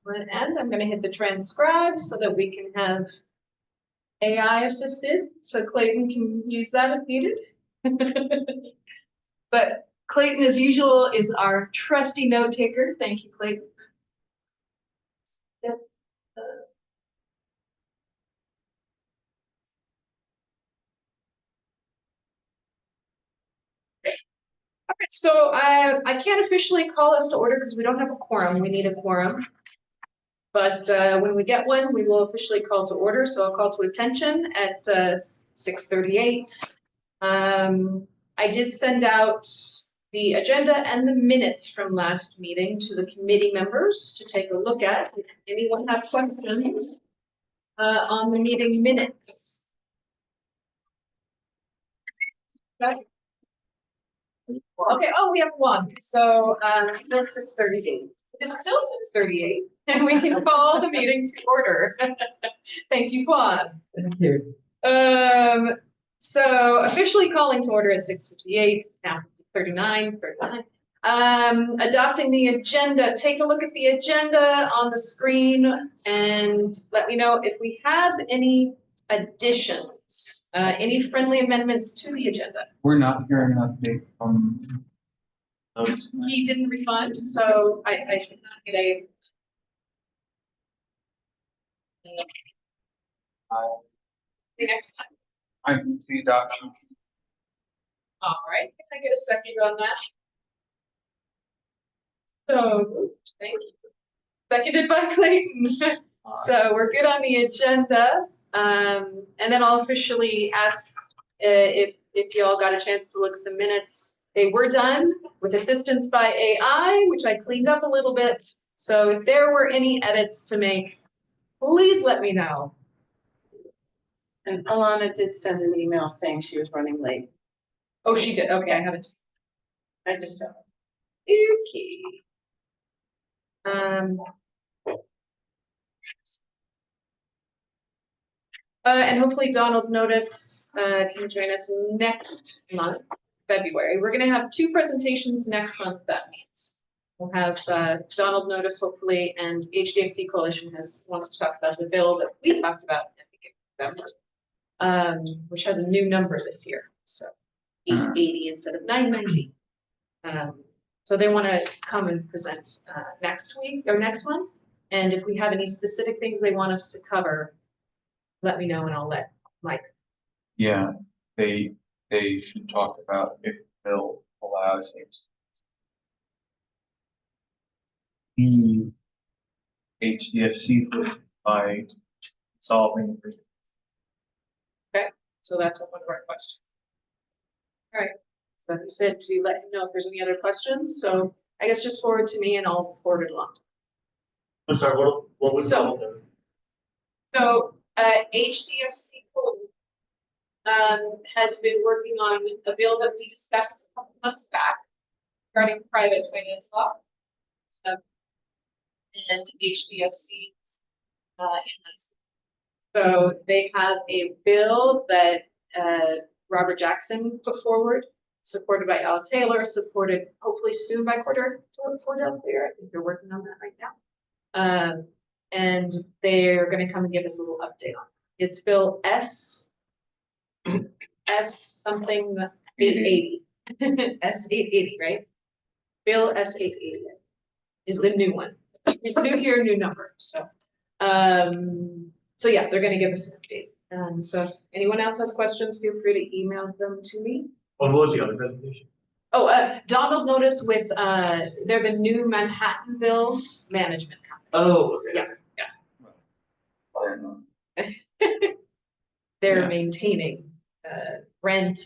And I'm going to hit the transcribe so that we can have AI assisted, so Clayton can use that if needed. But Clayton, as usual, is our trusty note taker. Thank you, Clayton. All right, so I can't officially call us to order because we don't have a quorum. We need a quorum. But when we get one, we will officially call to order. So I'll call to attention at 6:38. I did send out the agenda and the minutes from last meeting to the committee members to take a look at. If anyone have questions on the meeting minutes? Okay. Okay, oh, we have one. So still 6:38. It's still 6:38, and we can call the meeting to order. Thank you, Claude. Thank you. So officially calling to order at 6:58, now 39. Adopting the agenda. Take a look at the agenda on the screen and let me know if we have any additions, any friendly amendments to the agenda. We're not hearing an update from those. He didn't respond, so I should not get a. The next time. I can see adoption. All right, can I get a second on that? So, thank you. Seconded by Clayton. So we're good on the agenda. And then I'll officially ask if y'all got a chance to look at the minutes. They were done with assistance by AI, which I cleaned up a little bit. So if there were any edits to make, please let me know. And Alana did send an email saying she was running late. Oh, she did. Okay, I haven't. I just saw Okay. And hopefully Donald Notice can join us next month, February. We're going to have 2 presentations next month, that means. We'll have Donald Notice, hopefully, and HDFC Coalition wants to talk about the bill that we talked about at the beginning of November, which has a new number this year, so 880 instead of 990. So they want to come and present next week or next month, and if we have any specific things they want us to cover, let me know and I'll let Mike. Yeah, they should talk about if the bill allows the HDFC by solving. Okay, so that's one of our questions. All right, so he said to let him know if there's any other questions. So I guess just forward to me and I'll forward it along. I'm sorry, what was so HDFC has been working on a bill that we discussed a couple months back regarding private finance law and HDFC's so they have a bill that Robert Jackson put forward, supported by Al Taylor, supported hopefully soon by Cordell Clear. I think they're working on that right now. And they're going to come and give us a little update on it. It's Bill S something 880. S 880, right? Bill S 880 is the new one. New year, new number. So yeah, they're going to give us an update. So if anyone else has questions, feel free to email them to me. What was the other presentation? Oh, Donald Notice with they're the new Manhattanville management company. Oh, okay. Yeah. They're maintaining rent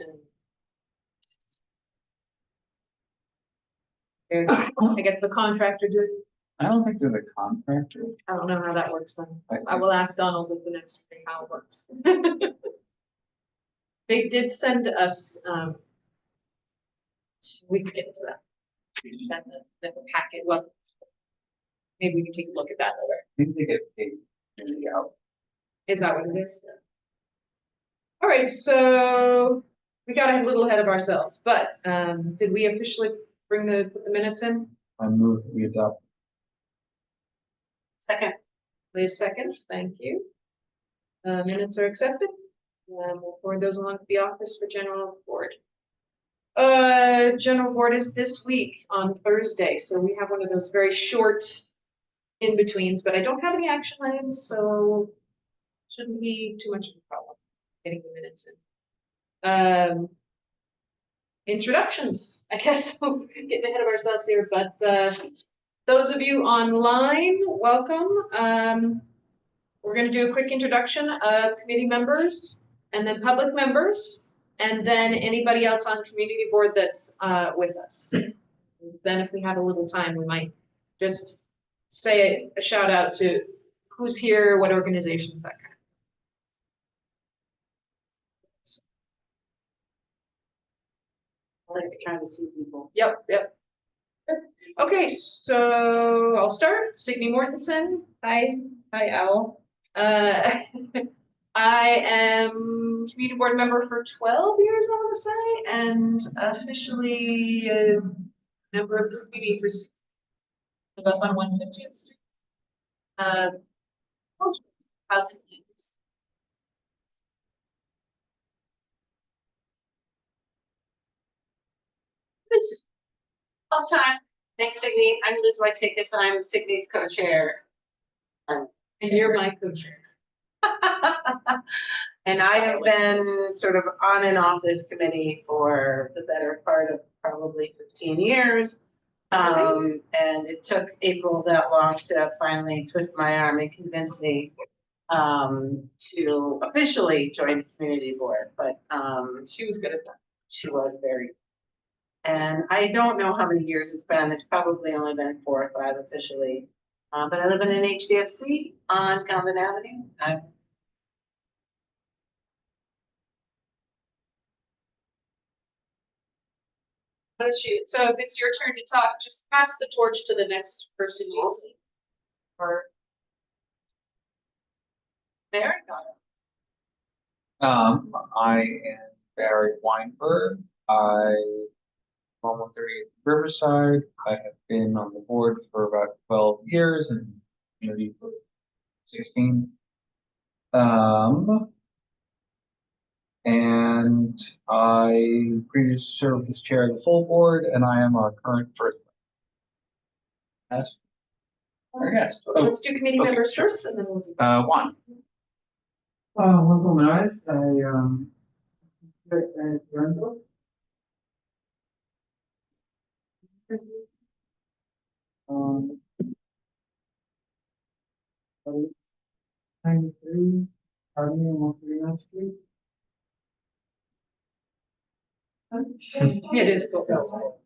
and I guess the contractor did. I don't think they're the contractor. I don't know how that works then. I will ask Donald at the next meeting how it works. They did send us we can get into that. We can send the packet. Well, maybe we can take a look at that later. I think they get paid. Is that what it is? All right, so we got a little ahead of ourselves, but did we officially put the minutes in? I move we adopt. Second. Liz seconds, thank you. Minutes are accepted. We'll forward those along to the office for general board. General board is this week on Thursday, so we have one of those very short in-betweens, but I don't have any action items, so shouldn't be too much of a problem getting the minutes in. Introductions, I guess. Getting ahead of ourselves here, but those of you online, welcome. We're going to do a quick introduction of committee members and then public members, and then anybody else on community board that's with us. Then if we have a little time, we might just say a shout out to who's here, what organizations, that kind of I like to try to see people. Yep. Okay, so I'll start. Signe Mortensen. Hi, Owl. I am community board member for 12 years, I want to say, and officially a member of this committee for up on 115th Street. Housing use. This All time. Thanks, Signe. I'm Liz Whitetakis. I'm Signe's co-chair. and you're my co-chair. And I have been sort of on and off this committee for the better part of probably 15 years. And it took April that long to finally twist my arm and convince me to officially join the community board, but She was good at that. she was very. And I don't know how many years it's been. It's probably only been 4 or 5 officially. But I live in an HDFC on Calvin Avenue. So if it's your turn to talk, just pass the torch to the next person you see. Or There, got it. I am Barry Weinberg. I am on 138 Riverside. I have been on the board for about 12 years and maybe 16. And I previously served as chair of the full board, and I am our current first. Yes. Yes. Oh, let's do committee okay, members sure. first, and then we'll do. Juan. Juan Gomez, Toronto. Um, 93, Army on Street. It is cool.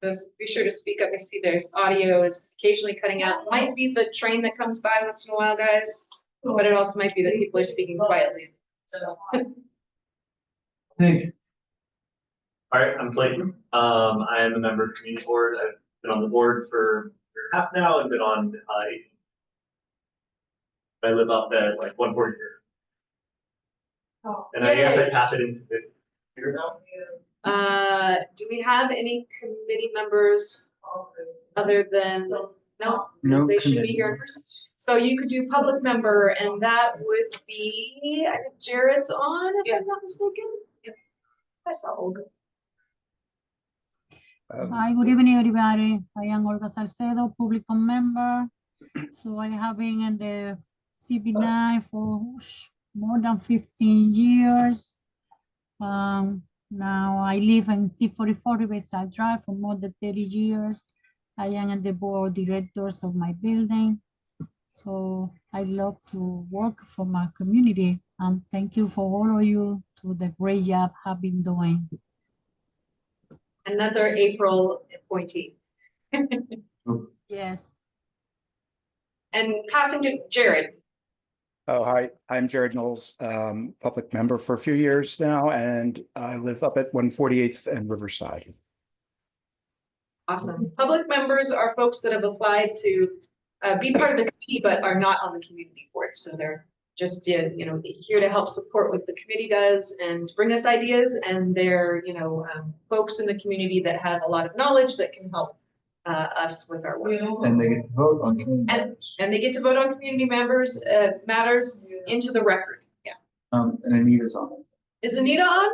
Just be sure to speak up. I see there's audio is occasionally cutting out. Might be the train that comes by once in a while, guys, but it also might be that people are speaking quietly. So. Thanks. All right, I'm Clayton. I am a member of community board. I've been on the board for a year and a half now and been on I live up at like 140 here. And I guess I pass it into the computer now. Do we have any committee members other than, no, because No they should be committee. here in person. So you could do public member, and that would be, I think Jared's on, if I'm not mistaken. Yep. I saw Olga. Hi, good evening, everybody. I am Olga Salcedo, public member. So I have been in the CB9 for more than 15 years. Now I live in C44 Riverside Drive for more than 30 years. I am in the board of directors of my building. So I love to work for my community, and thank you for all of you to the great job have been doing. Another April appointee. Yes. And passing to Jared. Oh, hi, I'm Jared Knowles, public member for a few years now, and I live up at 148th and Riverside. Awesome. Public members are folks that have applied to be part of the committee, but are not on the community board. So they're just, here to help support what the committee does and bring us ideas. And they're, folks in the community that have a lot of knowledge that can help us with our work. And they get to vote on community matters. And they get to vote on community members, matters into the record. Yeah. And Anita's on it. Is Anita on?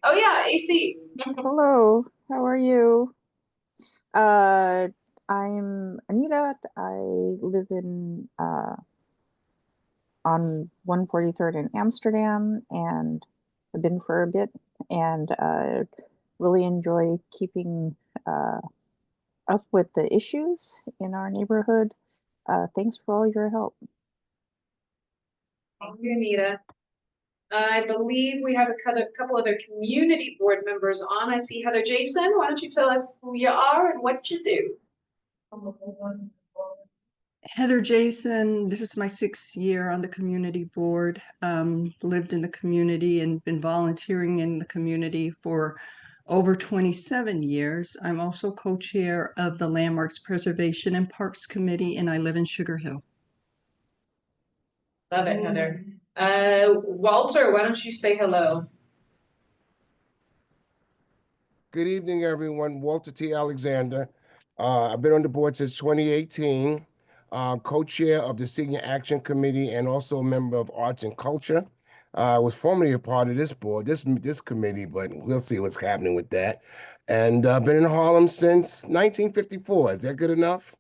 Oh, yeah, AC. Hello, how are you? I'm Anita. I live in on 143rd in Amsterdam, and I've been for a bit, and really enjoy keeping up with the issues in our neighborhood. Thanks for all your help. Thank you, Anita. I believe we have a couple other community board members on. I see Heather Jason. Why don't you tell us who you are and what you do? Heather Jason, this is my 6th year on the community board. Lived in the community and been volunteering in the community for over 27 years. I'm also co-chair of the Landmarks Preservation and Parks Committee, and I live in Sugar Hill. Love it, Heather. Walter, why don't you say hello? Good evening, everyone. Walter T. Alexander. I've been on the board since 2018, co-chair of the Senior Action Committee and also a member of Arts and Culture. I was formerly a part of this board, this committee, but we'll see what's happening with that. And I've been in Harlem since 1954. Is that good enough?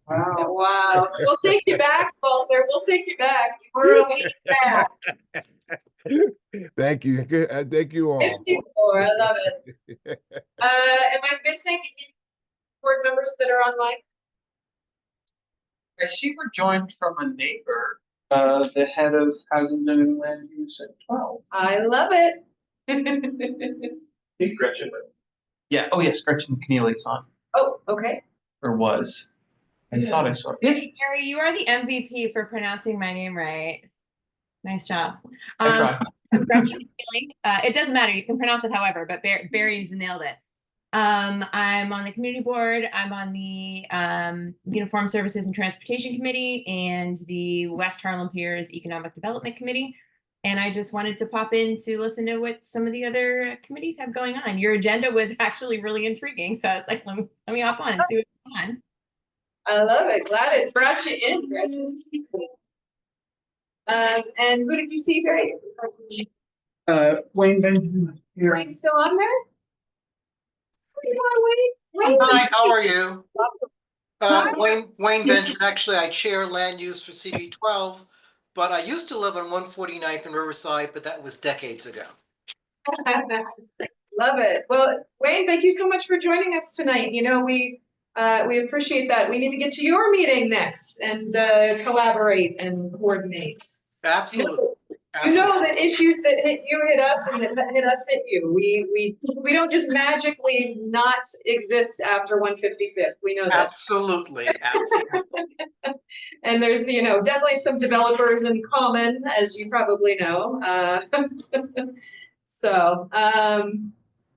Wow. We'll take you back, Walter. We'll take you back. We're a week back. Thank you. Thank you all. 54. I love it. Am I missing any board members that are online? I see we're joined from a neighbor, the head of Housing and Land Use at 12. I love it. Hey, Gretchen. Yeah, oh yes, Gretchen Keneally's on, Oh, okay. or was. I thought I saw her. Yeah, Gary, you are the MVP for pronouncing my name right. Nice job. I tried. Gretchen Keeley. It doesn't matter. You can pronounce it however, but Barry's nailed it. I'm on the community board. I'm on the Uniform Services and Transportation Committee and the West Harlem Piers Economic Development Committee. And I just wanted to pop in to listen to what some of the other committees have going on. Your agenda was actually really intriguing. So I was like, let me hop on and see what's going on. I love it. Glad it brought you in, Gretchen. And who did you see, Barry? Wayne Benjamin here. Wayne still on there? Where you going, Wayne? Wayne? Hi, how are you? Wayne Benjamin. Actually, I chair land use for CB12, but I used to live on 149th and Riverside, but that was decades ago. Love it. Well, Wayne, thank you so much for joining us tonight. You know, we appreciate that. We need to get to your meeting next and collaborate and coordinate. Absolutely. You know that issues that hit you hit us and that hit us hit you. We don't just magically not exist after 155th. We know that. Absolutely. And there's, you know, definitely some developers in common, as you probably know. So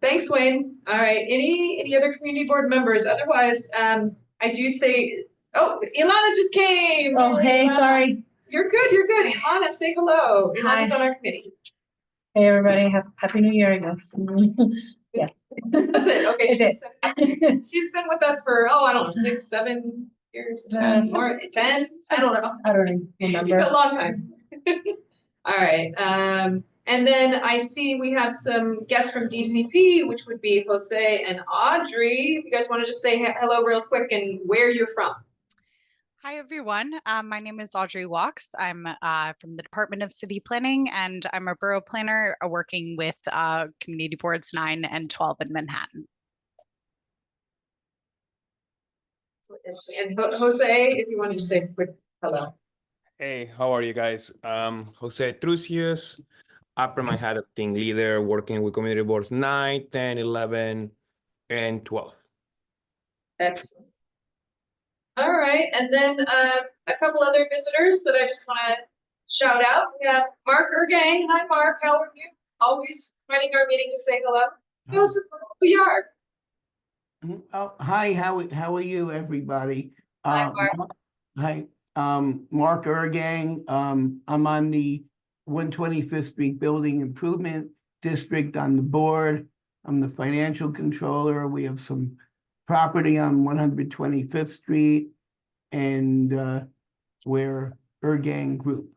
thanks, Wayne. All right. Any other community board members? Otherwise, I do say, oh, Ilana just came. Oh, hey, Ilana. sorry. You're good. You're good. Ilana, say hello. Ilana's on our committee. Hey, everybody. Happy New Year, I guess. Yeah. That's it. Okay. That's She's been with us for, I don't know, 6, 7 years, 10, more, 10. I don't know. I don't remember. A long time. All right. And then I see we have some guests from DCP, which would be Jose and Audrey. If you guys want to just say hello real quick and where you're from. Hi, everyone. My name is Audrey Walks. I'm from the Department of City Planning, and I'm a borough planner working with Community Boards 9 and 12 in Manhattan. And Jose, if you want to just say a quick hello. Hey, how are you guys? Jose Trucius, Upper Manhattan team leader, working with Community Boards 9, 10, 11, and 12. Excellent. All right, and then a couple other visitors that I just want to shout out. We have Mark Ergang. Hi, Mark. How are you? Always joining our meeting to say hello. Tell us who you are. Oh, hi. How are you, everybody? Hi, Mark. Hi, Mark Ergang. I'm on the 125th Street Building Improvement District on the board. I'm the financial controller. We have some property on 125th Street and where Ergang Group.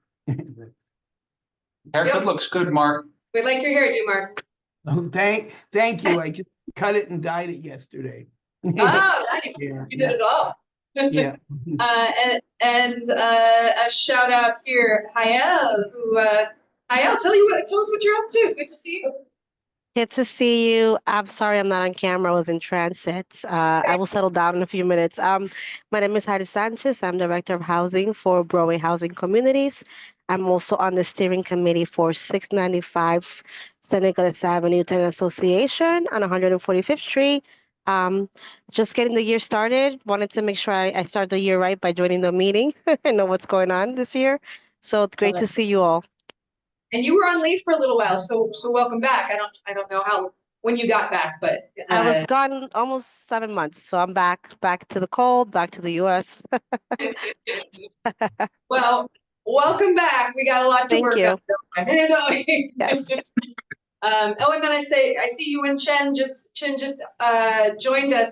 Haircut looks good, Mark. We like your hairdo, Mark. Oh, thank you. I just cut it and dyed it yesterday. Oh, nice. Yeah, You did it all. Yeah. And a shout out here, Hayel, who Hayel, tell us what you're up to. Good to see you. Good to see you. I'm sorry I'm not on camera. I was in transit. I will settle down in a few minutes. My name is Heidi Sanchez. I'm Director of Housing for Broadway Housing Communities. I'm also on the steering committee for 695 St. Nicholas Avenue Tenant Association on 145th Street. Just getting the year started. Wanted to make sure I start the year right by joining the meeting and know what's going on this year. So great to see you all. And you were on leave for a little while, so welcome back. I don't know when you got back, but I was gone almost 7 months, so I'm back to the cold, back to the US. well, welcome back. We got a lot to Thank work you. on. Yes. Oh, and then I see you and Chen just joined us.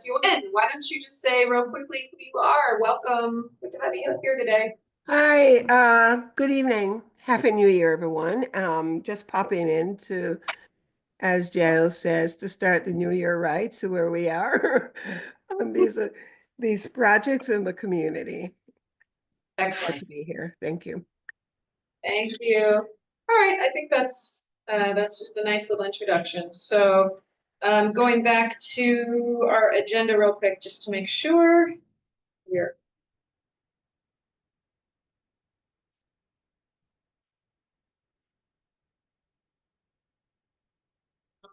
Yuen, why don't you just say real quickly who you are? Welcome. Good to have you here today. Hi, good evening. Happy New Year, everyone. Just popping in to, as Jael says, to start the new year right, so where we are on these projects in the community. Excellent. Glad to be here. Thank you. Thank you. All right, I think that's just a nice little introduction. So going back to our agenda real quick, just to make sure we're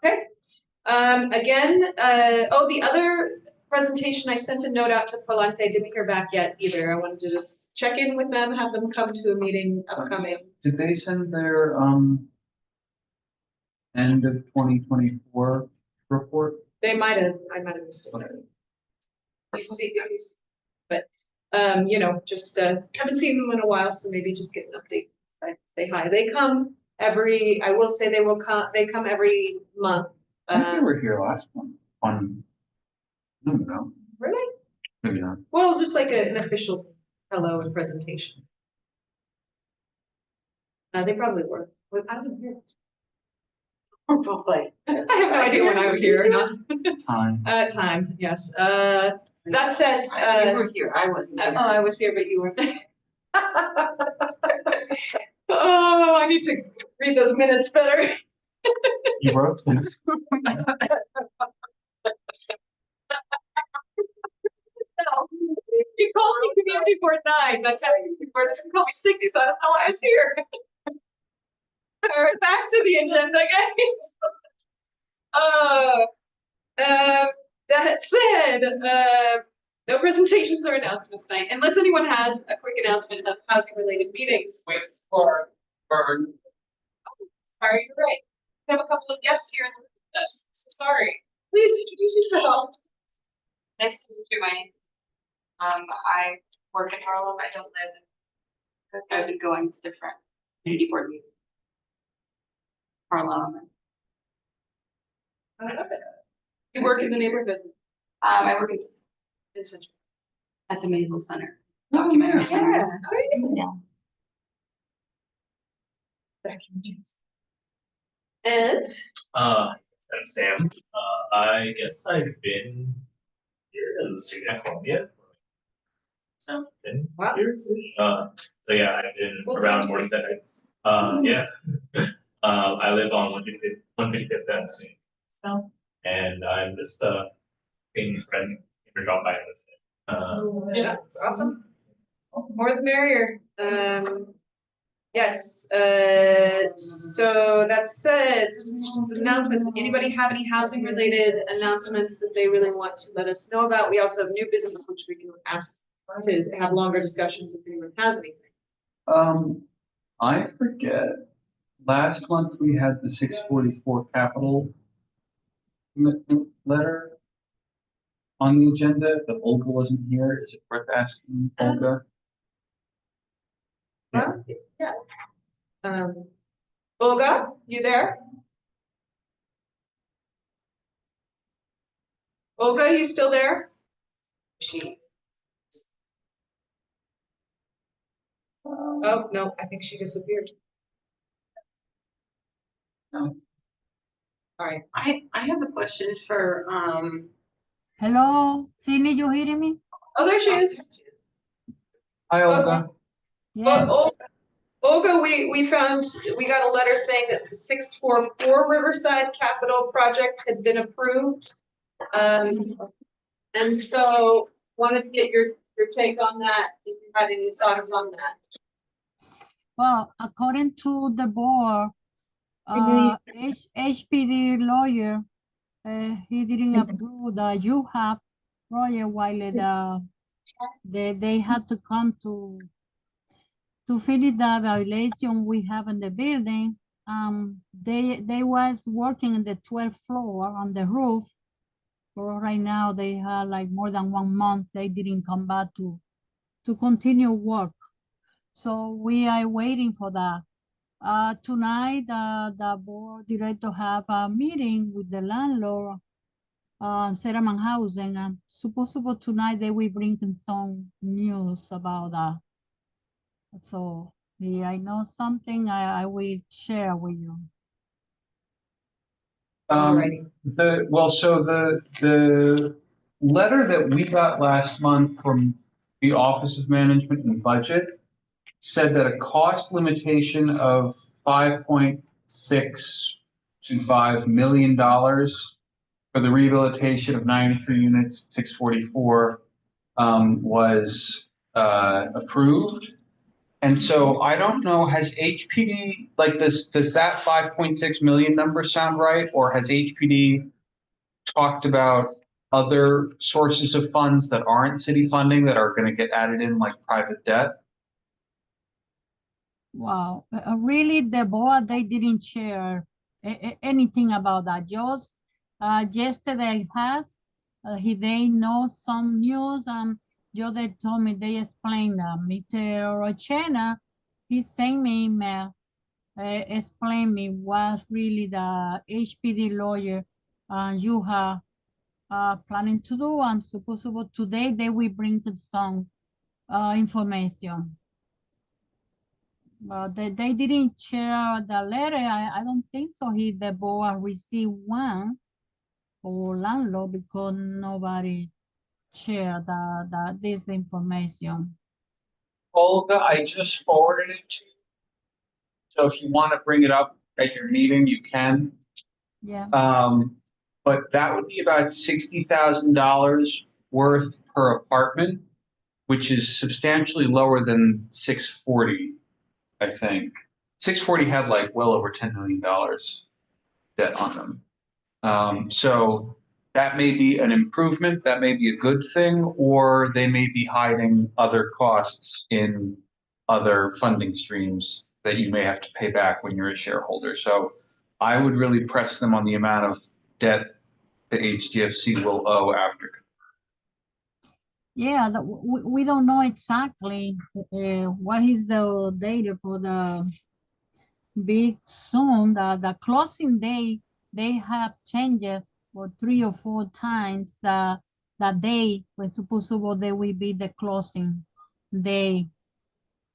okay. Again, the other presentation, I sent a note out to Palante, didn't hear back yet either. I wanted to just check in with them, have them come to a meeting upcoming. Did they send their end of 2024 report? They might have, I might have missed it. You see, but just haven't seen them in a while, so maybe just get an update. Say hi. They come I will say they come every month. I think they were here last month on, I don't know. Really? Maybe not. Well, just like an official hello and presentation. They probably were. I wasn't here. Both like, I have no idea when I was here or not. Time. Time, yes. That said, you were here, I wasn't here. Oh, I was here, but you weren't. Oh, I need to read those minutes better. You wrote them. You called me community board 9. That's how community board doesn't call me Signy, so I don't know why I was here. All right, back to the agenda, guys. That said, no presentations or announcements tonight, unless anyone has a quick announcement of housing-related meetings. Or Sorry, you're right. We have a couple of guests here with us. So sorry. Please introduce yourself. Nice to meet you. My name. I work in Harlem. I don't live. I've been going to different community board meetings. Harlem. You work in the neighborhood. I work in Central at the Maisel Center. Oh, Documentary yeah. Center. Yeah. And I'm Sam. I guess I've been here in the state of Columbia. So, been years. So yeah, I've been around more decades. Yeah. I live on 155th Avenue. So, and I'm just being friend for drop by and listen. yeah, it's awesome. More the merrier. Yes. So that said, presentations and announcements. Anybody have any housing related announcements that they really want to let us know about? We also have new business, which we can ask to have longer discussions if anyone has anything. I forget. Last month we had the 644 capital commitment letter on the agenda, but Olga wasn't here. Is it worth asking Olga? Yeah. Olga, you there? Olga, you still there? She. Oh, no, I think she disappeared. No. All right. I have a question for, Hello, Cindy, you hearing me? Oh, there she is. Hi, Olga. Yes. Olga, we found, we got a letter saying that the 644 Riverside Capital Project had been approved. And so wanted to get your take on that, if you had any thoughts on that. Well, according to the board, HPD lawyer, he didn't approve the UHAP project while they had to come to finish the violation we have in the building. They was working in the 12th floor on the roof. For right now, they had like more than 1 month. They didn't come back to continue work. So we are waiting for that. Tonight, the board director have a meeting with the landlord, Seraman Housing, and supposedly tonight they will bring in some news about that. So yeah, I know something I will share with you. The letter that we got last month from the Office of Management and Budget said that a cost limitation of $5.625 million for the rehabilitation of 93 units, 644, was approved. And so I don't know, has HPD, like, does that 5.6 million number sound right? Or has HPD talked about other sources of funds that aren't city funding that are going to get added in, like private debt? Wow, really, the board, they didn't share anything about that. Just yesterday they know some news, just they told me, they explained that. Mr. Rochena, he sent me email, explain me what really the HPD lawyer you have planning to do. I'm supposed today they will bring some information. But they didn't share the letter. I don't think so. The board received one for landlord because nobody shared this information. Olga, I just forwarded it to you. So if you want to bring it up at your meeting, you can. Yeah. But that would be about $60,000 worth per apartment, which is substantially lower than 640, I think. 640 had like well over $10 million debt on them. So that may be an improvement, that may be a good thing, or they may be hiding other costs in other funding streams that you may have to pay back when you're a shareholder. So I would really press them on the amount of debt the HDFC will owe after. Yeah, we don't know exactly what is the data for the big soon. The closing day, they have changed for 3 or 4 times the day when supposedly they will be the closing day.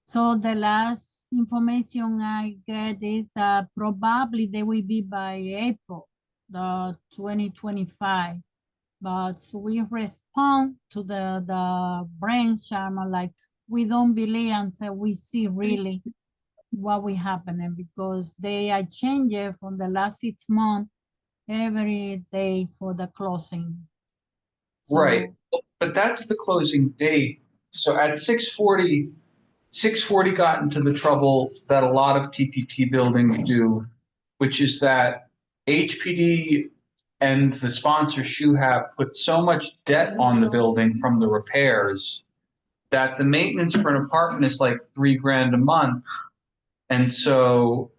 So the last information I get is that probably they will be by April, the 2025. But we respond to the brain Sharma like we don't believe until we see really what will happen, because they are changing from the last 6 months every day for the closing. So, right, but that's the closing date. So at 640 got into the trouble that a lot of TPT buildings do, which is that HPD and the sponsor SHUHAP put so much debt on the building from the repairs that the maintenance for an apartment is like $3,000 a month. And so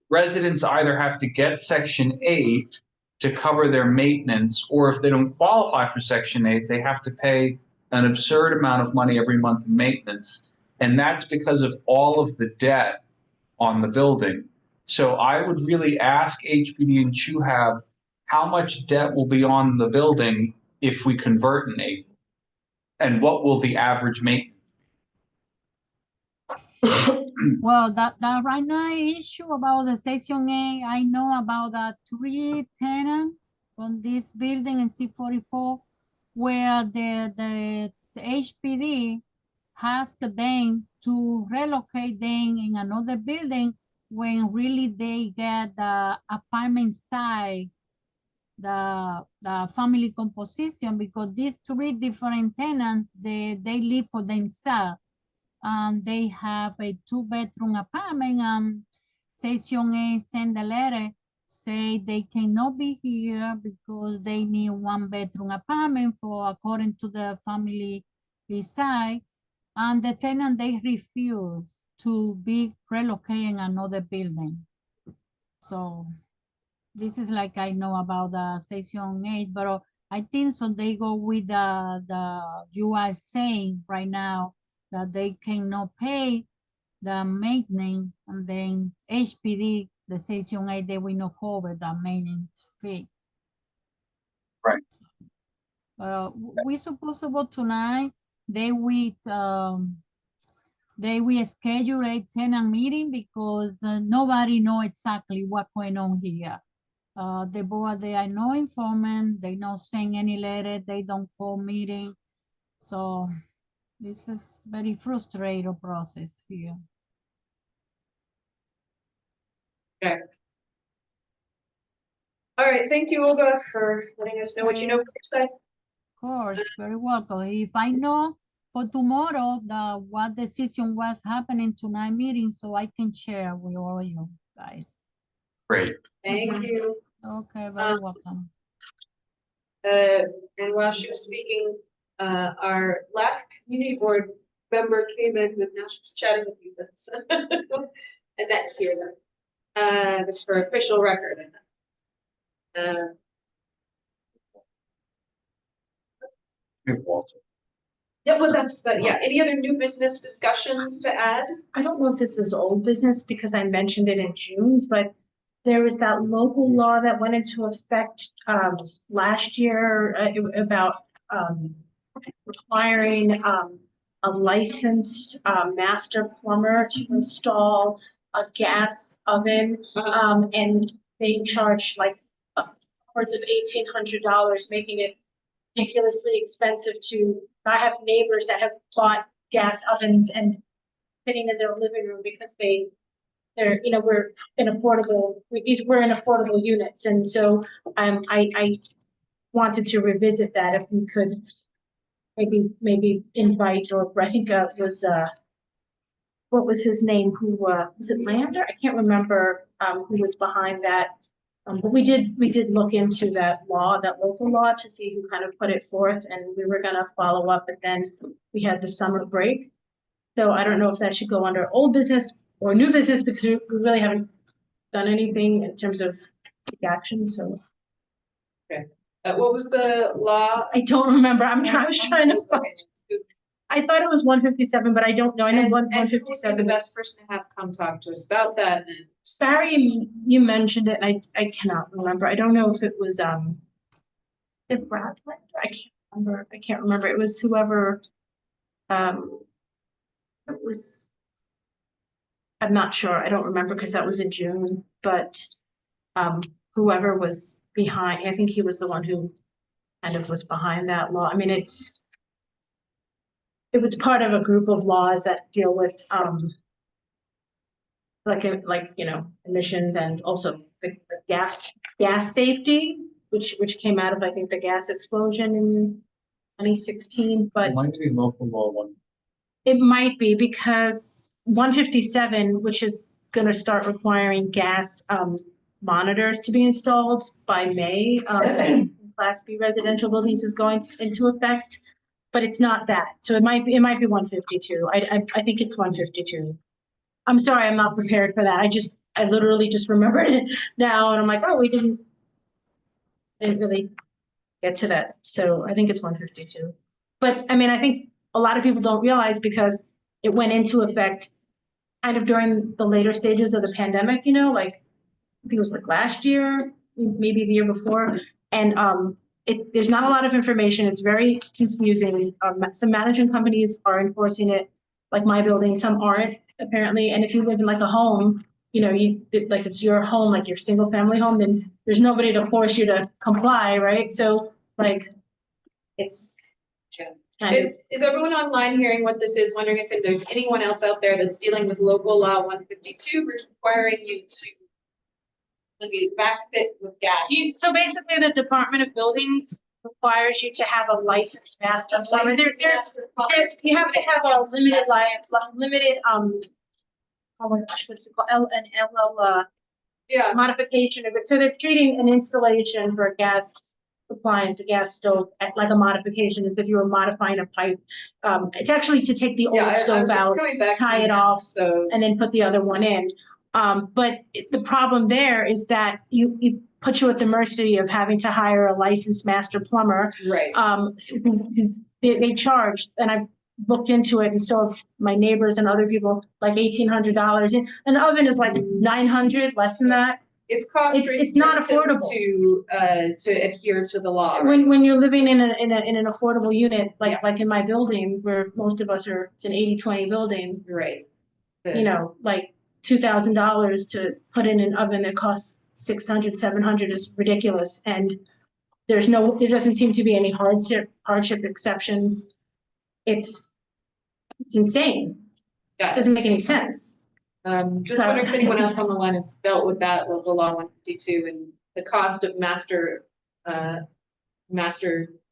residents either have to get Section 8 to cover their maintenance, or if they don't qualify for Section 8, they have to pay an absurd amount of money every month in maintenance. And that's because of all of the debt on the building. So I would really ask HPD and SHUHAB how much debt will be on the building if we convert in April? And what will the average maintenance? Well, that right now issue about the Section A, I know about the 3 tenants from this building in C44, where the HPD asked them to relocate them in another building when really they get the apartment side, the family composition, because these 3 different tenants, they live for themselves. They have a 2-bedroom apartment. Section A send a letter, say they cannot be here because they need 1-bedroom apartment for according to the family side. And the tenant, they refuse to be relocating another building. So this is like I know about the Section 8, but I think so they go with the you are saying right now that they cannot pay the maintenance, and then HPD, the Section 8, they will not cover the maintenance fee. Right. We supposed to vote tonight. They will schedule a tenant meeting because nobody know exactly what's going on here. The board, they are no informant, they don't send any letter, they don't call meeting. So this is very frustrating process here. Okay. All right, thank you, Olga, for letting us know what you know from your side. Of course, very welcome. If I know for tomorrow what decision was happening tonight meeting, so I can share with all you guys. Great. Thank you. Okay, very welcome. And while she was speaking, our last community board member came in, but now she's chatting with you. And that's here then. Just for official record. Walter. Yeah, well, yeah. Any other new business discussions to add? I don't know if this is old business because I mentioned it in June, but there was that local law that went into effect last year about requiring a licensed master plumber to install a gas oven, and they charge like upwards of $1,800, making it ridiculously expensive to. I have neighbors that have bought gas ovens and fitting in their living room because they're we're in affordable units, and so I wanted to revisit that if we could maybe invite, or I think it was what was his name, who was it Lander? I can't remember who was behind that. But we did look into that local law to see who kind of put it forth, and we were gonna follow up, but then we had the summer break. So I don't know if that should go under old business or new business, because we really haven't done anything in terms of action, so. Okay. What was the law? I don't remember. I was trying to find. I thought it was 157, but I don't know. I know 157. The best person to have come talk to us about that. Barry, you mentioned it, and I cannot remember. I don't know if it was if Brad went. I can't remember. It was whoever. It was. I'm not sure. I don't remember because that was in June. But whoever was behind, I think he was the one who kind of was behind that law. I mean, it was part of a group of laws that deal with like emissions, and also the gas safety, which came out of, I think, the gas explosion in 2016. But It might be local law one. It might be because 157, which is going to start requiring gas monitors to be installed by May, Class B residential buildings is going into effect, but it's not that. So it might be 152. I think it's 152. I'm sorry, I'm not prepared for that. I literally just remembered it now, and I'm like, oh, we didn't really get to that. So I think it's 152. But I mean, I think a lot of people don't realize because it went into effect kind of during the later stages of the pandemic, like I think it was like last year maybe the year before. And there's not a lot of information. It's very confusing. Some management companies are enforcing it, like my building, some aren't apparently. And if you live in like a home, like it's your home, like your single family home, then there's nobody to force you to comply, right? So like, it's kind of. Is everyone online hearing what this is? Wondering if there's anyone else out there that's dealing with local law 152 requiring you to backfit with gas? So basically, the Department of Buildings requires you to have a licensed master plumber. You have to have a limited oh my gosh, what's it called? An LL modification of it. So they're treating an installation for a gas appliance, a gas stove, like a modification, as if you were modifying a pipe. It's actually to take the old stove out, tie it off, and then put the other one in. But the problem there is that you put you at the mercy of having to hire a licensed master plumber. Right. They charge, and I've looked into it, and so have my neighbors and other people, like $1,800. An oven is like $900, less than that. It's cost. It's not affordable to adhere to the law. When you're living in an affordable unit, like in my building, where most of us are, it's an 80-20 building. Right. Like $2,000 to put in an oven that costs $600, $700 is ridiculous, and there doesn't seem to be any hardship exceptions. It's insane. It doesn't make any sense. Just wondering if anyone else on the line has dealt with that local law 152 and the cost of master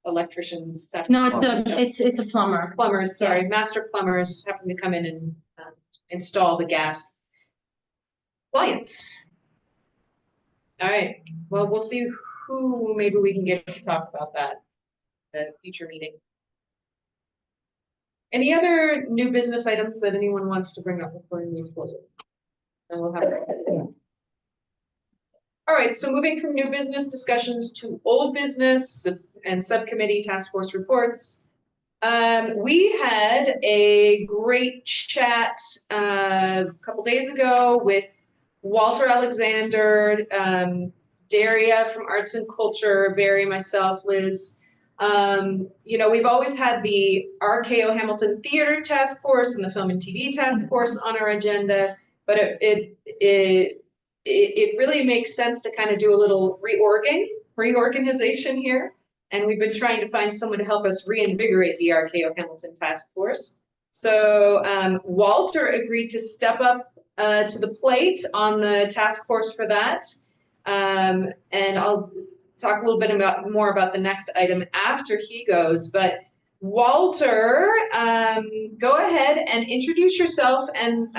electricians. No, it's a plumber. Plumbers, sorry, master plumbers having to come in and install the gas appliance. All right. Well, we'll see who maybe we can get to talk about that at a future meeting. Any other new business items that anyone wants to bring up before we move forward? And we'll have it. All right, so moving from new business discussions to old business and subcommittee task force reports. We had a great chat a couple days ago with Walter Alexander, Daria from Arts and Culture, Barry, myself, Liz. We've always had the RKO Hamilton Theater Task Force and the Film and TV Task Force on our agenda, but it really makes sense to kind of do a little reorganization here. And we've been trying to find someone to help us reinvigorate the RKO Hamilton Task Force. So Walter agreed to step up to the plate on the task force for that. And I'll talk a little bit more about the next item after he goes. But Walter, go ahead and introduce yourself. And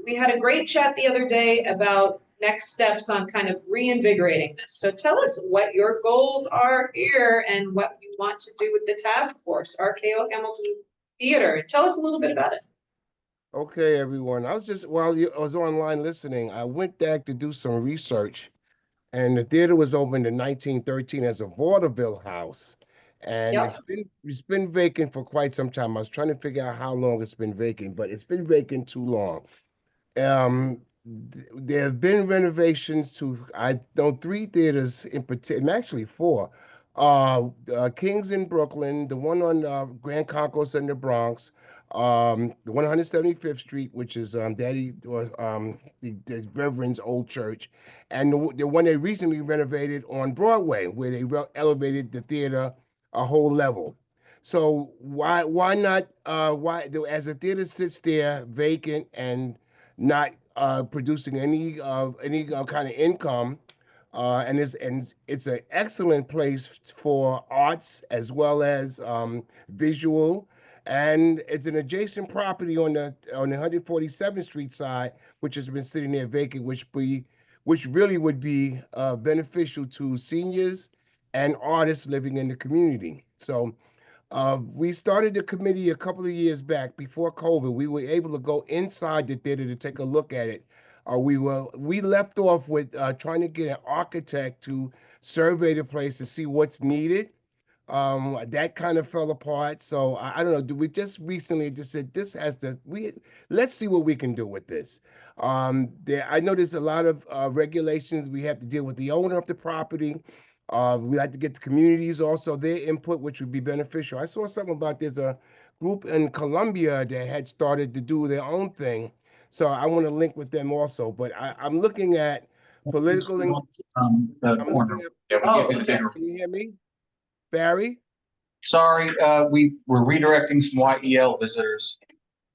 we had a great chat the other day about next steps on kind of reinvigorating this. So tell us what your goals are here and what you want to do with the task force, RKO Hamilton Theater. Tell us a little bit about it. Okay, everyone. While I was online listening, I went back to do some research, and the theater was opened in 1913 as a vaudeville house. And it's been vacant for quite some time. I was trying to figure out how long it's been vacant, but it's been vacant too long. There have been renovations to, I know, 3 theaters in particular, actually 4. King's in Brooklyn, the one on Grand Concourse in the Bronx, the one on 175th Street, which is the Reverend's old church, and the one they recently renovated on Broadway, where they elevated the theater a whole level. So why not, as the theater sits there vacant and not producing any kind of income, and it's an excellent place for arts as well as visual, and it's an adjacent property on the 147th Street side, which has been sitting there vacant, which really would be beneficial to seniors and artists living in the community. So we started the committee a couple of years back before COVID. We were able to go inside the theater to take a look at it. We left off with trying to get an architect to survey the place to see what's needed. That kind of fell apart. So I don't know. Do we just recently just said this has to let's see what we can do with this. I know there's a lot of regulations. We have to deal with the owner of the property. We like to get the communities also their input, which would be beneficial. I saw something about there's a group in Colombia that had started to do their own thing. So I want to link with them also. But I'm looking at political. The I'm corner. looking at. Yeah, we Oh, give you the okay. bigger. Can you hear me, Barry? Sorry, we were redirecting some YEL visitors.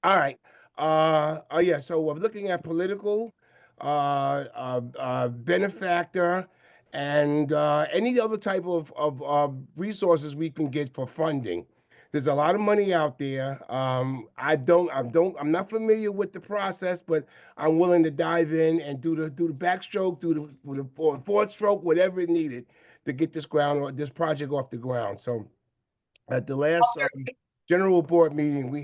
All right. Oh yeah. So we're looking at political, benefactor, and any other type of resources we can get for funding. There's a lot of money out there. I'm not familiar with the process, but I'm willing to dive in and do the backstroke, do the forward stroke, whatever is needed to get this project off the ground. So at the last general board meeting, we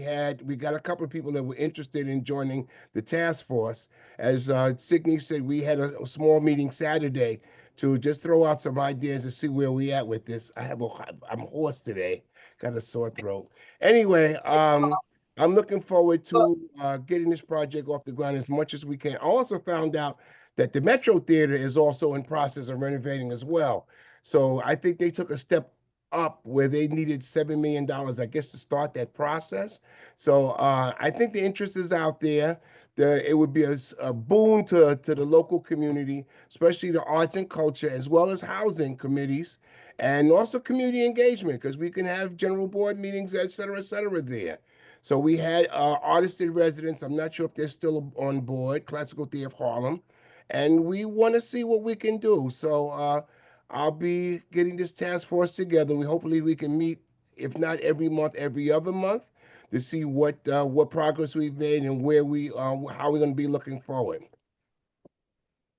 got a couple of people that were interested in joining the task force. As Sydney said, we had a small meeting Saturday to just throw out some ideas and see where we at with this. I'm hoarse today, got a sore throat. Anyway, I'm looking forward to getting this project off the ground as much as we can. I also found out that the Metro Theater is also in process of renovating as well. So I think they took a step up where they needed $7 million, I guess, to start that process. So I think the interest is out there. It would be a boon to the local community, especially the arts and culture, as well as housing committees, and also community engagement, because we can have general board meetings, et cetera, there. So we had artists in residence. I'm not sure if they're still on board, Classical Theater of Harlem, and we want to see what we can do. So I'll be getting this task force together. Hopefully we can meet, if not every month, every other month, to see what progress we've made and where how we're going to be looking forward.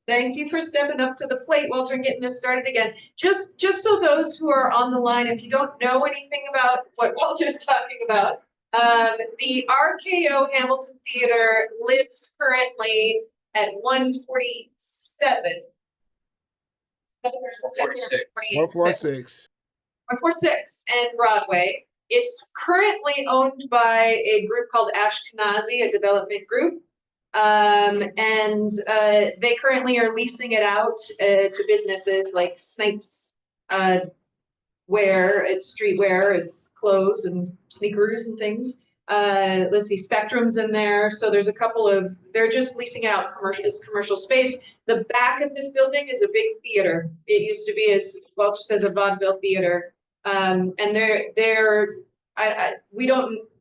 Thank you for stepping up to the plate, Walter, and getting this started again. Just so those who are on the line, if you don't know anything about what Walter's talking about, the RKO Hamilton Theater lives currently at 147. 146. 146 and Broadway. It's currently owned by a group called Ashkenazi, a development group. They currently are leasing it out to businesses like Snipes wear, it's streetwear, it's clothes and sneakers and things. Let's see, Spectrum's in there. So there's a couple of, they're just leasing out commercial space. The back of this building is a big theater. It used to be, as Walter says, a vaudeville theater.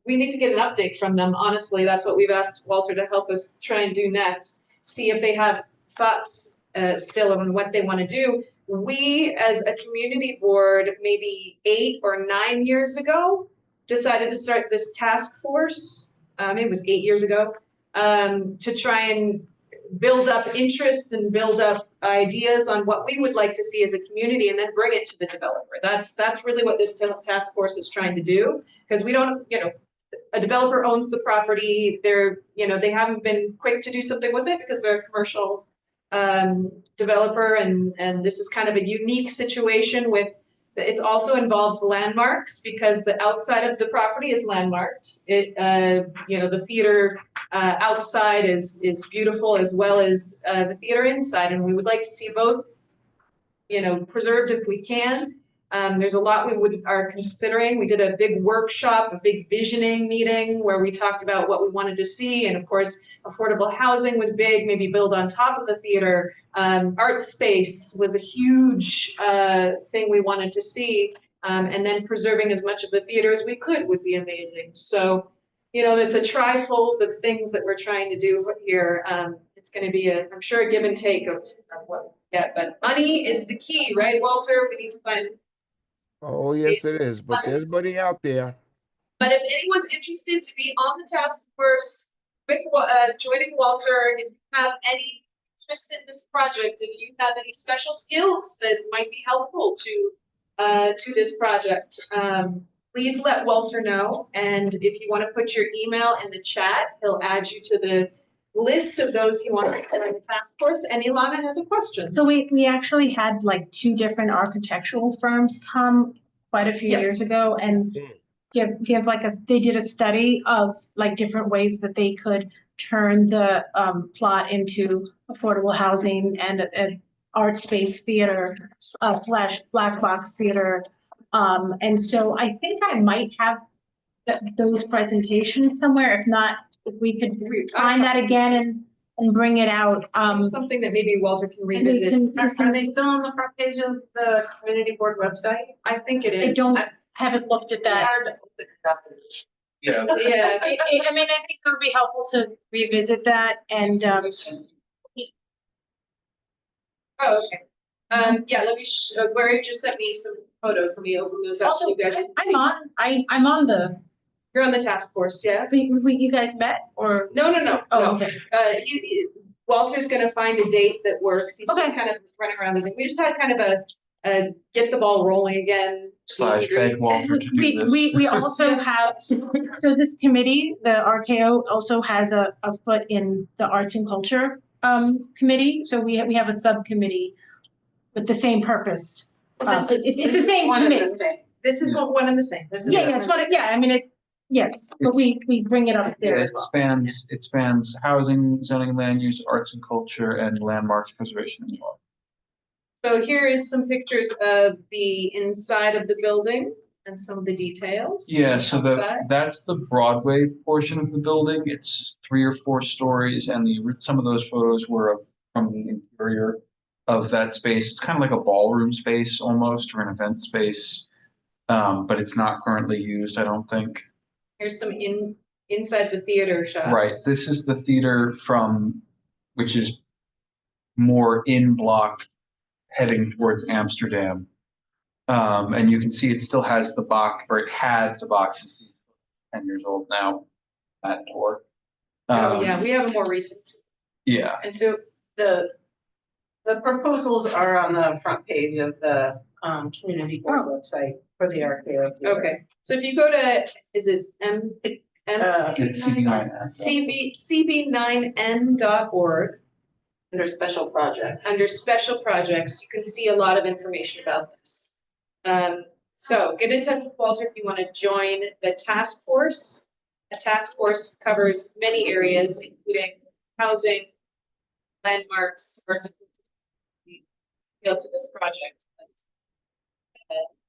We need to get an update from them. Honestly, that's what we've asked Walter to help us try and do next. See if they have thoughts still on what they want to do. We, as a community board, maybe 8 or 9 years ago, decided to start this task force. It was 8 years ago, to try and build up interest and build up ideas on what we would like to see as a community, and then bring it to the developer. That's really what this task force is trying to do, because we don't, a developer owns the property. They haven't been quick to do something with it because they're a commercial developer, and this is kind of a unique situation with. It also involves landmarks, because the outside of the property is landmarked. The theater outside is beautiful, as well as the theater inside, and we would like to see both, preserved if we can. There's a lot we are considering. We did a big workshop, a big visioning meeting where we talked about what we wanted to see, and of course, affordable housing was big. Maybe build on top of the theater. Art space was a huge thing we wanted to see, and then preserving as much of the theater as we could would be amazing. So, it's a trifold of things that we're trying to do here. It's going to be I'm sure, a give and take of what. Yeah, but money is the key, right, Walter? We need to find. Oh, yes, it is. But there's money out there. But if anyone's interested to be on the task force with joining Walter, if you have any interest in this project, if you have any special skills that might be helpful to this project, please let Walter know. And if you want to put your email in the chat, he'll add you to the list of those you want to join the task force. And Ilana has a question. So we actually had like 2 different architectural firms come quite a few Yes. years ago and give like they did a study of like different ways that they could turn the plot into affordable housing and an art space theater slash black box theater. And so I think I might have those presentations somewhere. If not, if we could find that again and bring it out. Something that maybe Walter can And they revisit. are they still on the front page of the community board website? I think it is. I don't, haven't looked at that. Yeah. Yeah. I mean, I think it would be helpful to revisit that and, Oh, okay. Yeah, let me, Larry just sent me some photos. Let me open those up so also, you guys can see. I'm on the, You're on the task force, yeah? you guys met or? No. Oh, okay. Walter's gonna find a date that works. He's just kind of running around this. We just had kind of a get the ball rolling again. / beg Walter to do this. We also have, so this committee, the RKO also has a foot in the arts and culture committee. So we have a subcommittee with the same purpose. It's the same committee. This is one and the same. Yeah, it's what, I mean, yes, but we bring it up there Yeah, as well. it spans housing, zoning and land use, arts and culture, and landmarks preservation and law. So here is some pictures of the inside of the building and some of the details. Yeah, so outside. that's the Broadway portion of the building. It's 3 or 4 stories, and some of those photos were from the interior of that space. It's kind of like a ballroom space almost, or an event space, but it's not currently used, I don't think. Here's some inside the theater shots. Right, this is the theater which is more in block heading towards Amsterdam. And you can see it still has the box, or it had the boxes, 10 years old now, that tour. Oh, yeah, we have a more recent. Yeah. And so the proposals are on the front page of the community board website for the RKO. Okay, so if you go to, is it It's CB9N.org. Under special projects. Under special projects, you can see a lot of information about this. So get in touch with Walter if you want to join the task force. The task force covers many areas, including housing, landmarks, arts, to this project.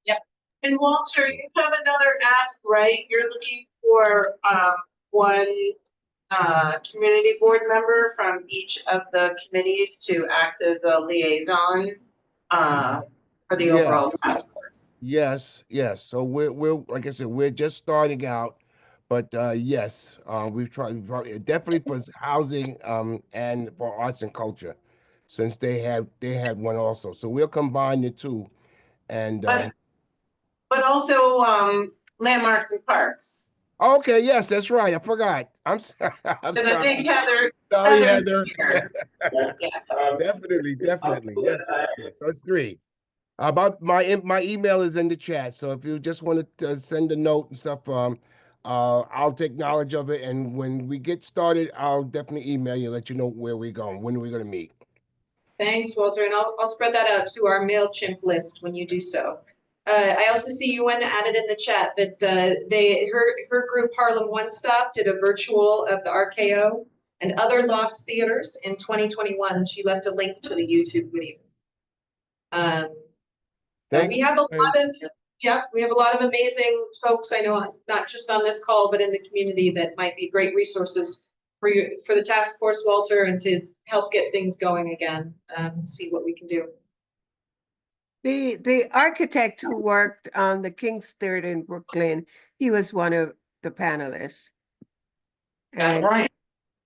Yep. And Walter, you have another ask, right? You're looking for one community board member from each of the committees to act as a liaison for the overall task force. Yes. So we're like I said, we're just starting out, but yes, we've tried definitely for housing and for arts and culture, since they had one also. So we'll combine the two, and but also landmarks and parks. okay, yes, that's right. I forgot. I'm sorry. Because I think Heather. Sorry, Heather's Heather. Definitely. Yes. So it's 3. About my email is in the chat. So if you just want to send a note and stuff, I'll take knowledge of it. And when we get started, I'll definitely email you, let you know where we're going, when we're going to meet. Thanks, Walter, and I'll spread that out to our MailChimp list when you do so. I also see UN added in the chat that her group Harlem One Stop did a virtual of the RKO and other lost theaters in 2021. She left a link to the YouTube video. We have a lot of amazing folks I know, not just on this call, but in the community that might be great resources for you, for the task force, Walter, and to help get things going again, see what we can do. The architect who worked on the King's Theater in Brooklyn, he was one of the panelists. And, right.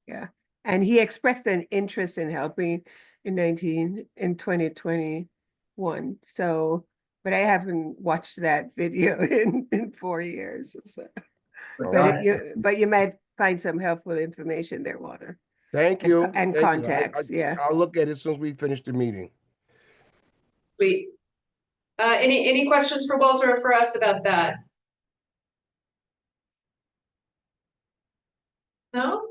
Yeah, and he expressed an interest in helping in 2021. So, but I haven't watched that video in 4 years. So. But you might find some helpful information there, Walter. Thank you. And contacts, yeah. I'll look at it as soon as we finish the meeting. Sweet. Any questions for Walter or for us about that? No?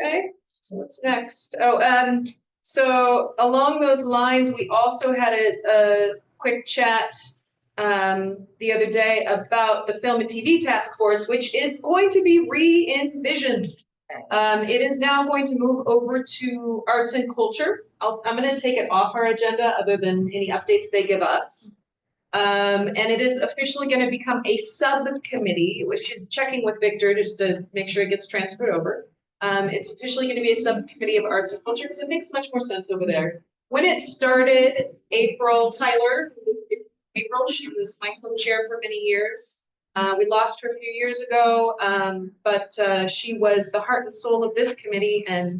Okay, so what's next? Oh, so along those lines, we also had a quick chat the other day about the Film and TV Task Force, which is going to be re-envisioned. It is now going to move over to arts and culture. I'm going to take it off our agenda other than any updates they give us. And it is officially going to become a subcommittee, which is checking with Victor just to make sure it gets transferred over. It's officially going to be a subcommittee of arts and culture because it makes much more sense over there. When it started, April Tyler, she was my co-chair for many years. We lost her a few years ago, but she was the heart and soul of this committee and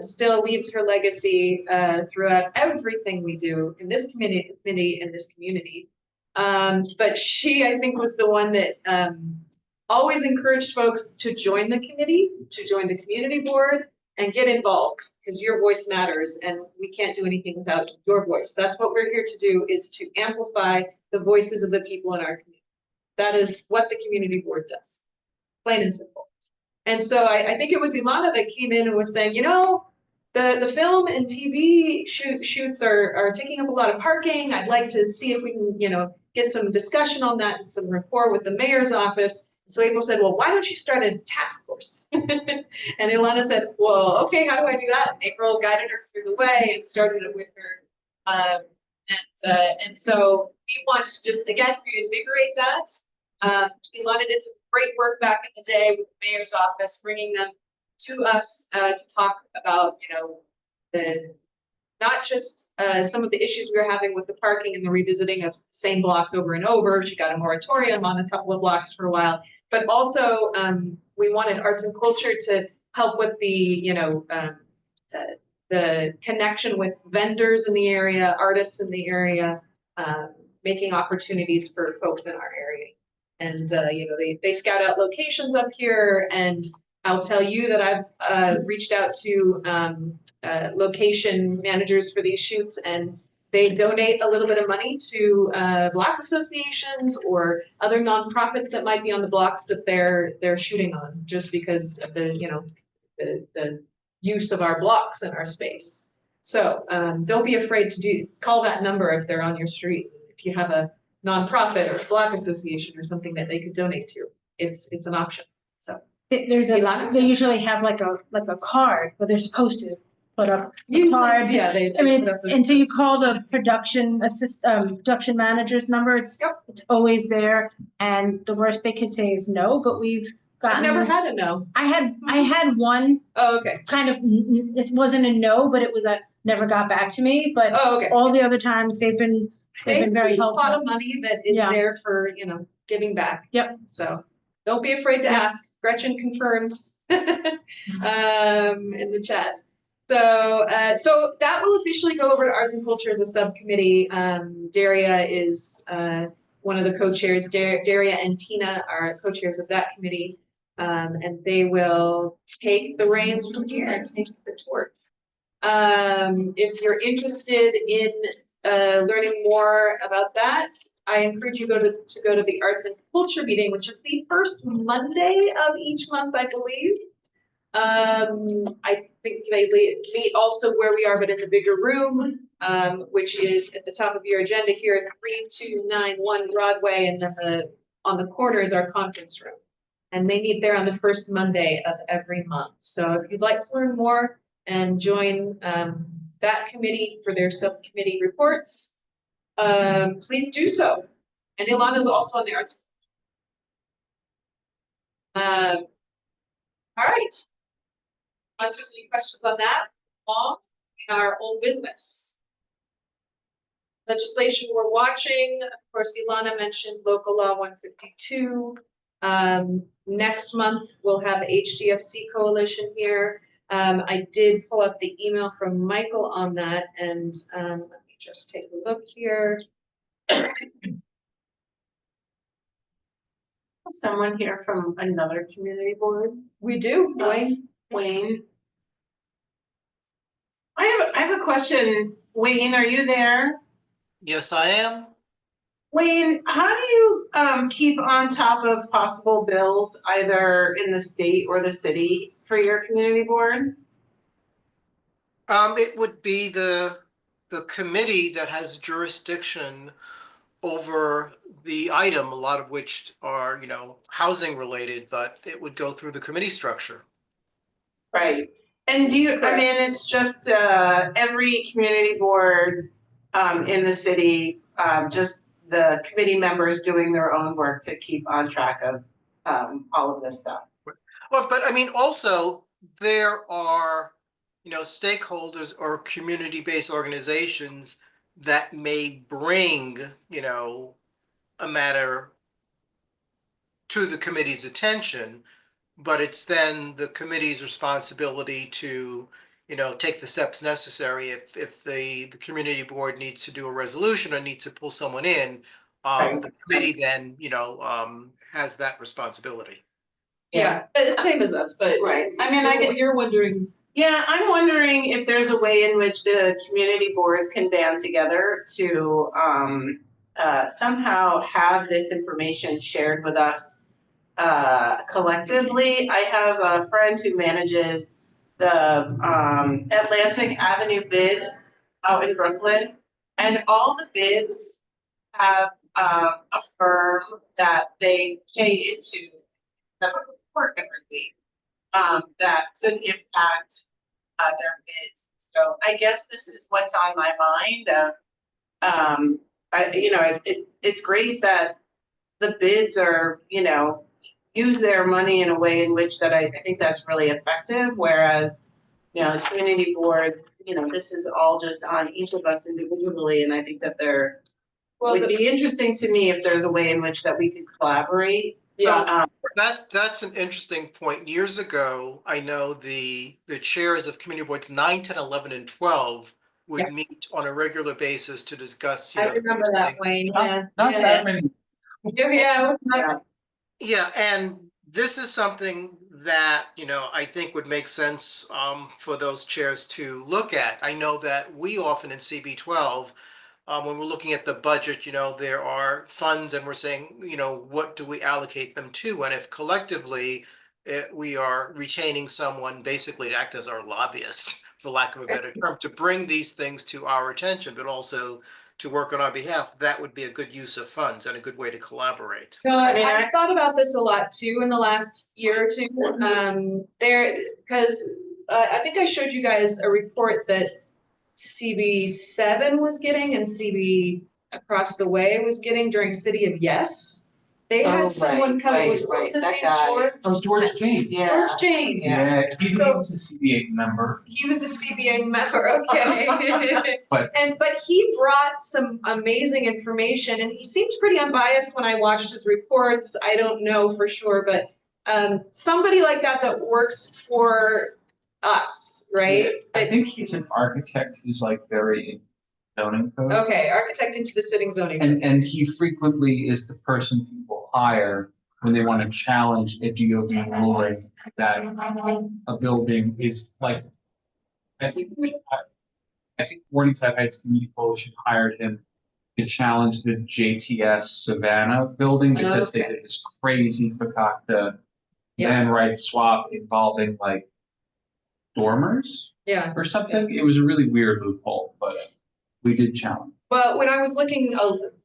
still leaves her legacy throughout everything we do in this committee and this community. But she, I think, was the one that always encouraged folks to join the committee, to join the community board, and get involved because your voice matters and we can't do anything without your voice. That's what we're here to do, is to amplify the voices of the people in our community. That is what the community board does, plain and simple. And so I think it was Ilana that came in and was saying, you know, the film and TV shoots are taking up a lot of parking. I'd like to see if we can, you know, get some discussion on that and some rapport with the mayor's office. So April said, well, why don't you start a task force? And Ilana said, well, okay, how do I do that? And April guided her through the way and started it with her. And so we want to just, again, reinvigorate that. Ilana did some great work back in the day with the mayor's office, bringing them to us to talk about, you know, not just some of the issues we were having with the parking and the revisiting of the same blocks over and over. She got a moratorium on a couple of blocks for a while, but also we wanted arts and culture to help with the, you know, the connection with vendors in the area, artists in the area, making opportunities for folks in our area. And, you know, they scout out locations up here, and I'll tell you that I've reached out to location managers for these shoots, and they donate a little bit of money to block associations or other nonprofits that might be on the blocks that they're shooting on, just because of the, you know, the use of our blocks and our space. So don't be afraid to call that number if they're on your street. If you have a nonprofit or a block association or something that they could donate to, it's an option. So they usually have like a card where they're supposed to put up the card. Yeah, I mean, and so you call the production manager's number. It's always there, and the worst they could say is no. But we've gotten. I've never had a no. I had one. Oh, okay. Kind of, it wasn't a no, but it was a never got back to me. But all the other times they've been very helpful. A pot of money that is there for, you know, giving back. Yep. So don't be afraid to ask. Gretchen confirms in the chat. So so that will officially go over to arts and culture as a subcommittee. Daria is one of the co-chairs. Daria and Tina are co-chairs of that committee. And they will take the reins from here and take the torch. If you're interested in learning more about that, I encourage you to go to the Arts and Culture meeting, which is the first Monday of each month, I believe. I think they meet also where we are, but in the bigger room, which is at the top of your agenda here, 3291 Broadway, and then on the corner is our conference room. And they meet there on the first Monday of every month. So if you'd like to learn more and join that committee for their subcommittee reports, please do so. And Ilana is also on the arts. All right. Unless there's any questions on that, on our old business. Legislation we're watching, of course, Ilana mentioned local law 152. Next month, we'll have HDFC coalition here. I did pull up the email from Michael on that, and let me just take a look here. Someone here from another community board? We do, Wayne. I have a question. Wayne, are you there? Yes, I am. Wayne, how do you keep on top of possible bills either in the state or the city for your community board? It would be the committee that has jurisdiction over the item, a lot of which are, you know, housing related, but it would go through the committee structure. Right. And do you, I mean, it's just every community board in the city, just the committee members doing their own work to keep on track of all of this stuff. Well, but I mean, also there are, you know, stakeholders or community-based organizations that may bring, you know, a matter to the committee's attention, but it's then the committee's responsibility to, you know, take the steps necessary if the community board needs to do a resolution or needs to pull someone in, the committee then, you know, has that responsibility. Yeah, same as us, but Right. I mean, you're wondering. Yeah, I'm wondering if there's a way in which the community boards can band together to somehow have this information shared with us collectively. I have a friend who manages the Atlantic Avenue bid out in Brooklyn, and all the bids have a firm that they pay into that report every week that could impact their bids. So I guess this is what's on my mind of, it's great that the bids are, you know, use their money in a way in which that I think that's really effective. Whereas, you know, the community board, you know, this is all just on each of us individually. And I think that would be interesting to me if there's a way in which that we could collaborate. Yeah, that's an interesting point. Years ago, I know the chairs of community boards 9, 10, 11, and 12 would meet on a regular basis to discuss. You I know, remember that, Wayne. Yeah, Not that many. Yeah, it was not. Yeah, and this is something that, you know, I think would make sense for those chairs to look at. I know that we often in CB12, when we're looking at the budget, you know, there are funds and we're saying, you know, what do we allocate them to? And if collectively we are retaining someone basically to act as our lobbyist, for lack of a better term, to bring these things to our attention, but also to work on our behalf, that would be a good use of funds and a good way to collaborate. No, I've thought about this a lot too in the last year or two. Because I think I showed you guys a report that CB7 was getting and CB across the way was getting during City of Yes. They had someone come in, what was his name, George? Oh, George James. George James. Yeah, he was a CBA member. He was a CBA member, okay. But he brought some amazing information and he seemed pretty unbiased when I watched his reports. I don't know for sure, but somebody like that works for us, right? I think he's an architect who's like very zoning code. Okay, architect into the sitting zoning. And he frequently is the person people hire when they want to challenge a DOT ruling that a building is like. I think Morningside Heights Community Coalition hired him to challenge the JTS Savannah building because they did this crazy fakakta land rights swap involving like dormers or something. It was a really weird loophole, but we did challenge. Well, when I was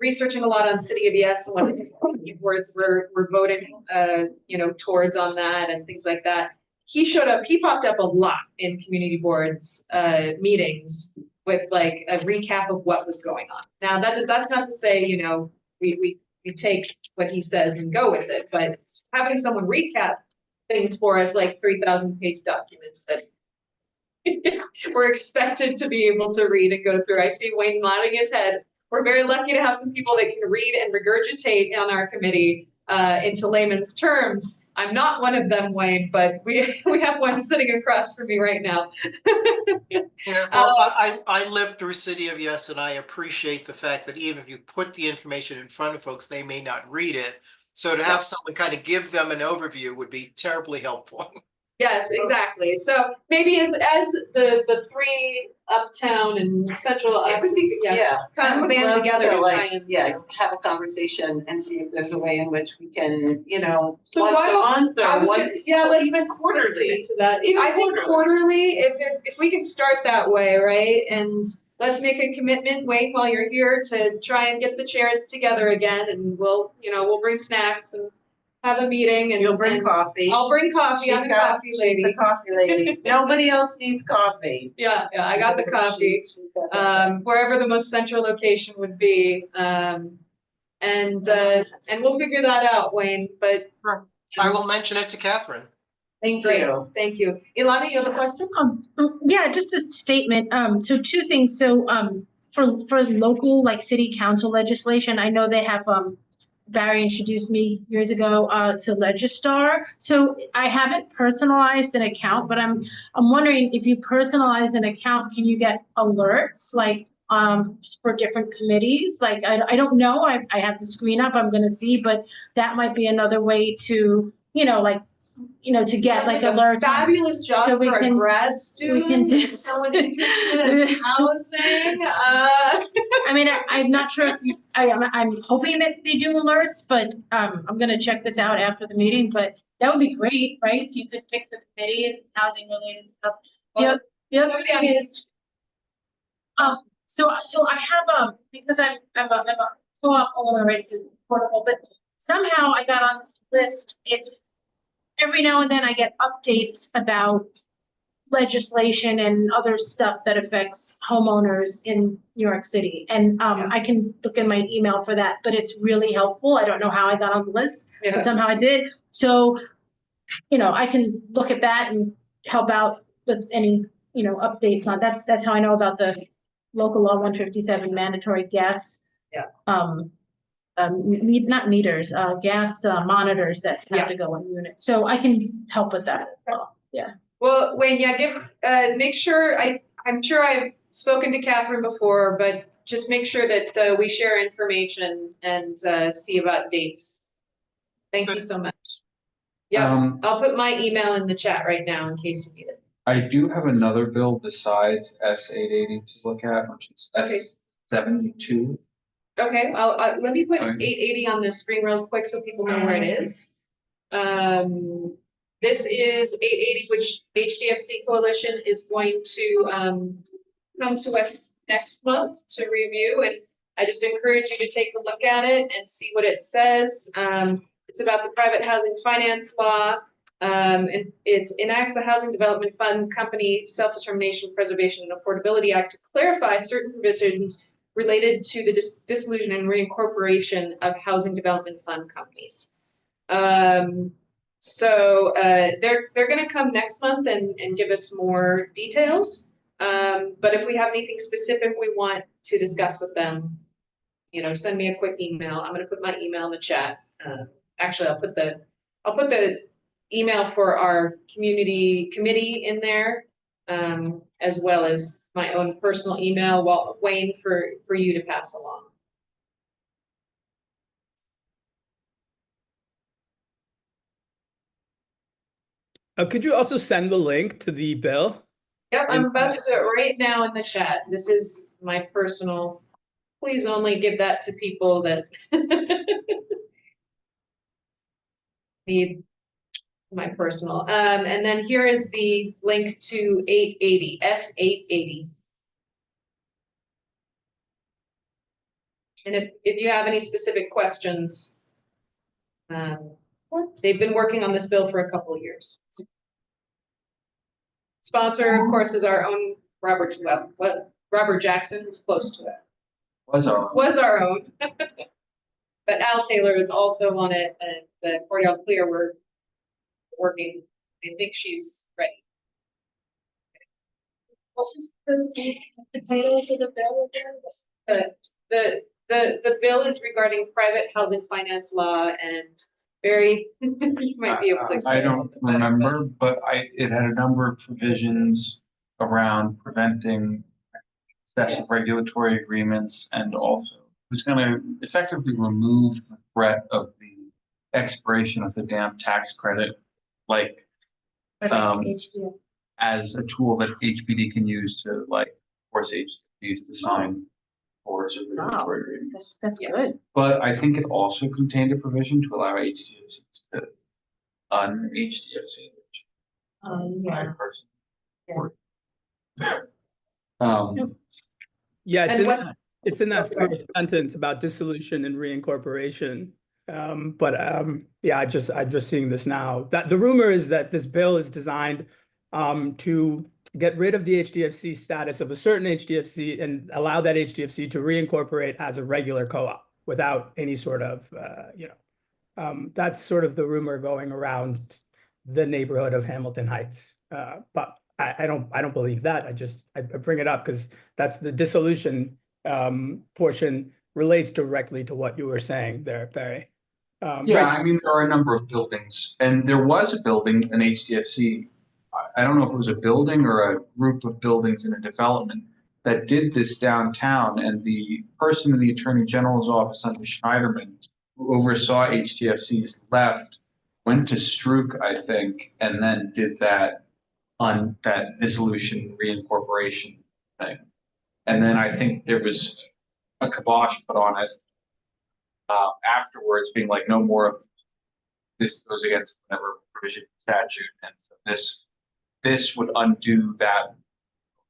researching a lot on City of Yes, and what boards were voting, towards on that and things like that, he popped up a lot in community boards meetings with like a recap of what was going on. Now that's not to say, you know, we take what he says and go with it, but having someone recap things for us, like 3,000-page documents that we're expected to be able to read and go through. I see Wayne nodding his head. We're very lucky to have some people that can read and regurgitate on our committee into layman's terms. I'm not one of them, Wayne, but we have one sitting across from me right now. I lived through City of Yes, and I appreciate the fact that even if you put the information in front of folks, they may not read it. So to have someone kind of give them an overview would be terribly helpful. Yes, exactly. So maybe as the three uptown and central us, kind of band together to have a conversation and see if there's a way in which we can, you know, so once a month or let's even quarterly. To that. I think quarterly, if we can start that way, right? And let's make a commitment, Wayne, while you're here to try and get the chairs together again, and we'll bring snacks and have a meeting, and You'll bring and coffee. I'll bring coffee. I'm the coffee She's lady. the coffee lady. Nobody else needs coffee. Yeah, I got the coffee. Wherever the most central location would be. And we'll figure that out, Wayne, but. I will mention it to Catherine. Thank Great, you. thank you. Ilana, you have a question? Yeah, just a statement. So two things. So, for local, like city council legislation, I know they have, Barry introduced me years ago, to Legistar. So I haven't personalized an account, but I'm wondering if you personalize an account, can you get alerts like, for different committees? Like, I don't know. I have the screen up, I'm gonna see, but that might be another way to, to get like alerts. Fabulous job so we for a can- grad student. We can do someone interested in housing. I mean, I'm not sure if I'm hoping that they do alerts, but I'm gonna check this out after the meeting, but that would be great, right? You could pick the committee and housing related stuff. The other thing is, so I have because I'm a co-op owner, it's affordable, but somehow I got on this list. It's every now and then I get updates about legislation and other stuff that affects homeowners in New York City. And I can look in my email for that, but it's really helpful. I don't know how I got on the list, but somehow I did. So, I can look at that and help out with any, updates on that's how I know about the local law 157 mandatory gas. Not meters, gas monitors that have to go in units. So I can help with that as well. Yeah. Well, Wayne, make sure, I'm sure I've spoken to Catherine before, but just make sure that we share information and see about dates. Thank you so much. Yeah, I'll put my email in the chat right now in case you need it. I do have another bill besides S880 to look at, which is S72. Okay, let me put 880 on the screen real quick so people know where it is. This is 880, which HDFC Coalition is going to come to us next month to review, and I just encourage you to take a look at it and see what it says. It's about the private housing finance law. And it enacts the Housing Development Fund Company Self-Determination, Preservation, and Affordability Act to clarify certain provisions related to the dissolution and reincorporation of housing development fund companies. So they're going to come next month and give us more details. But if we have anything specific we want to discuss with them, send me a quick email. I'm going to put my email in the chat. Actually, I'll put the email for our community committee in there, as well as my own personal email, Wayne, for you to pass along. Could you also send the link to the bill? Yep, I'm about to do it right now in the chat. This is my personal. Please only give that to people that need my personal. And then here is the link to 880, S880. And if you have any specific questions, they've been working on this bill for a couple of years. Sponsor, of course, is our own Robert Jackson, who's close to it. Was our own. But Al Taylor is also on it, and the Cordell Clear, we're working. I think she's ready. What was the title to the bill again? The bill is regarding private housing finance law, and Barry, you might be able to explain. I don't remember, but it had a number of provisions around preventing excessive regulatory agreements, and also it was going to effectively remove the threat of the expiration of the damn tax credit, as a tool that HPD can use to force HPDs to sign for regulatory agreements. That's good. But I think it also contained a provision to allow HDFCs to un-HDFC. Yeah. Yeah, And what's, it's in oh, that sorry. first sentence about dissolution and reincorporation. Yeah, I'm just seeing this now. That the rumor is that this bill is designed to get rid of the HDFC status of a certain HDFC and allow that HDFC to reincorporate as a regular co-op without any sort of that's sort of the rumor going around the neighborhood of Hamilton Heights. But I don't believe that. I bring it up because that's the dissolution portion relates directly to what you were saying there, Barry. Yeah, Right. I mean, there are a number of buildings, and there was a building, an HDFC. I don't know if it was a building or a group of buildings in a development that did this downtown, and the person in the Attorney General's office under Schneiderman who oversaw HDFCs left, went to Strook, I think, and then did that on that dissolution reincorporation thing. And then I think there was a kibosh put on it afterwards, being like, no more of this goes against whatever provision of the statute, and so this would undo that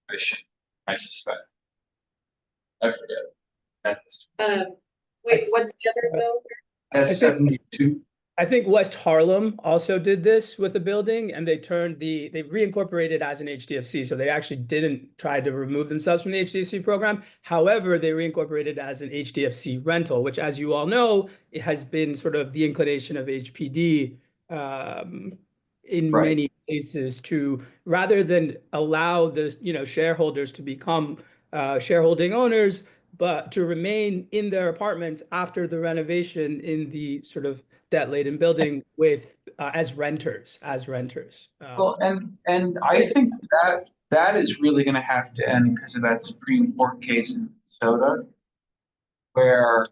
provision, I suspect. I forget. Wait, what's the other bill? S72. I think West Harlem also did this with a building, and they reincorporated as an HDFC. So they actually didn't try to remove themselves from the HDFC program. However, they reincorporated as an HDFC rental, which, as you all know, it has been sort of the inclination of HPD in many cases to, rather than allow the shareholders to become shareholding owners, but to remain in their apartments after the renovation in the sort of debt-laden building with as renters. Well, and I think that is really going to have to end because of that Supreme Court case in Minnesota, where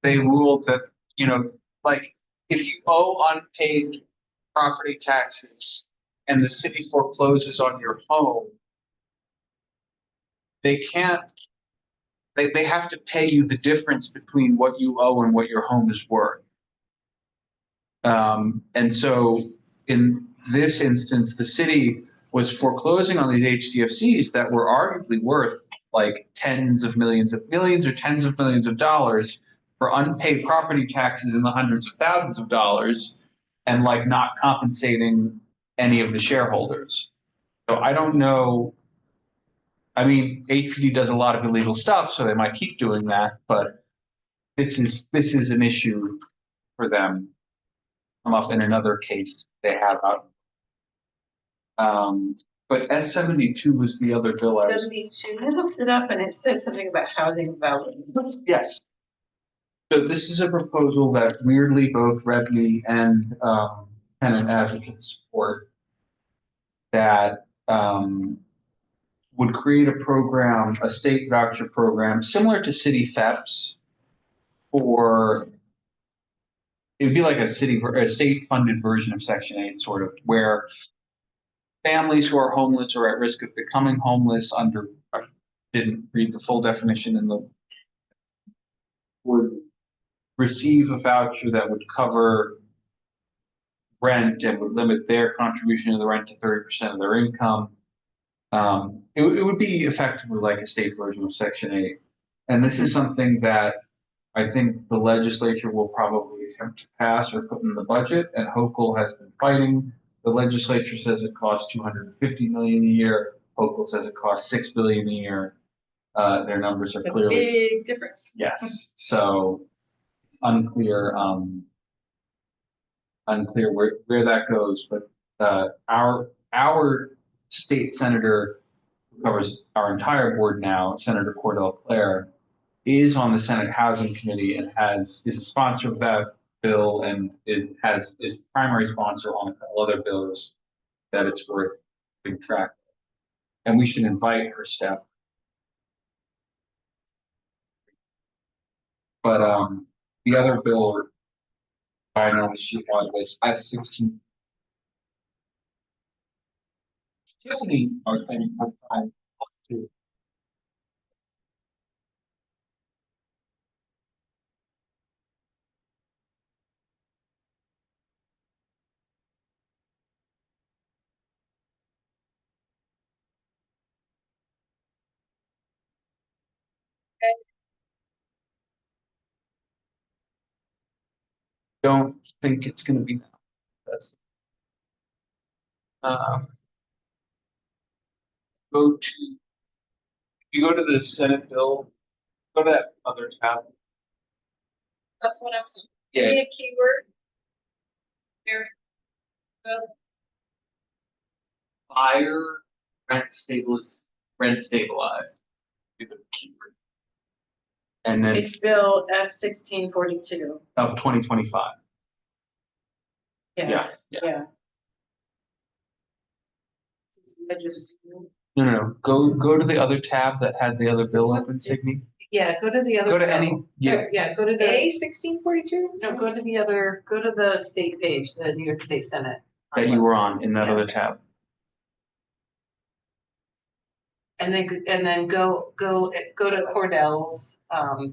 they ruled that, like if you owe unpaid property taxes and the city forecloses on your home, they have to pay you the difference between what you owe and what your home is worth. And so in this instance, the city was foreclosing on these HDFCs that were arguably worth like tens of millions or tens of millions of dollars for unpaid property taxes in the hundreds of thousands of dollars, and like not compensating any of the shareholders. So I don't know. I mean, HPD does a lot of illegal stuff, so they might keep doing that, but this is an issue for them. Come up in another case they have out. But S72 was the other bill I was. 72, I looked it up and it said something about housing development. Yes. So this is a proposal that weirdly both Redley and tenant advocates support, that would create a program, a state voucher program, similar to city FEPS, for it would be like a state funded version of Section 8, sort of, where families who are homeless or at risk of becoming homeless I didn't read the full definition would receive a voucher that would cover rent and would limit their contribution to the rent to 30% of their income. It would be effectively like a state version of Section 8. And this is something that I think the legislature will probably attempt to pass or put in the budget, and Hochul has been fighting. The legislature says it costs $250 million a year. Hochul says it costs $6 billion a year. Their numbers are It's a clearly big difference. yes. So unclear where that goes, but our state senator, who covers our entire board now, Senator Cordell Clare, is on the Senate Housing Committee and is a sponsor of that bill, and is the primary sponsor on a couple other bills that it's worth keeping track of. And we should invite her staff. But the other bill I noticed she had was S16. Tiffany, our thing, to Don't think it's gonna be now. That's. Go to. If you go to the Senate bill, go to that other tab. That's what I was. Yeah. Give me a keyword. There. Fire rent stabilized. Give it a keyword. And then It's Bill S-1642. of 2025. Yes, yeah. yeah. No. Go to the other tab that had the other bill open, Signy. Yeah, go to the other. Go to bill. any. Yeah. Yeah, go to the. A-1642? No, go to the other, go to the state page, the New York State Senate. That you were on in that other tab. And then go to Cordell's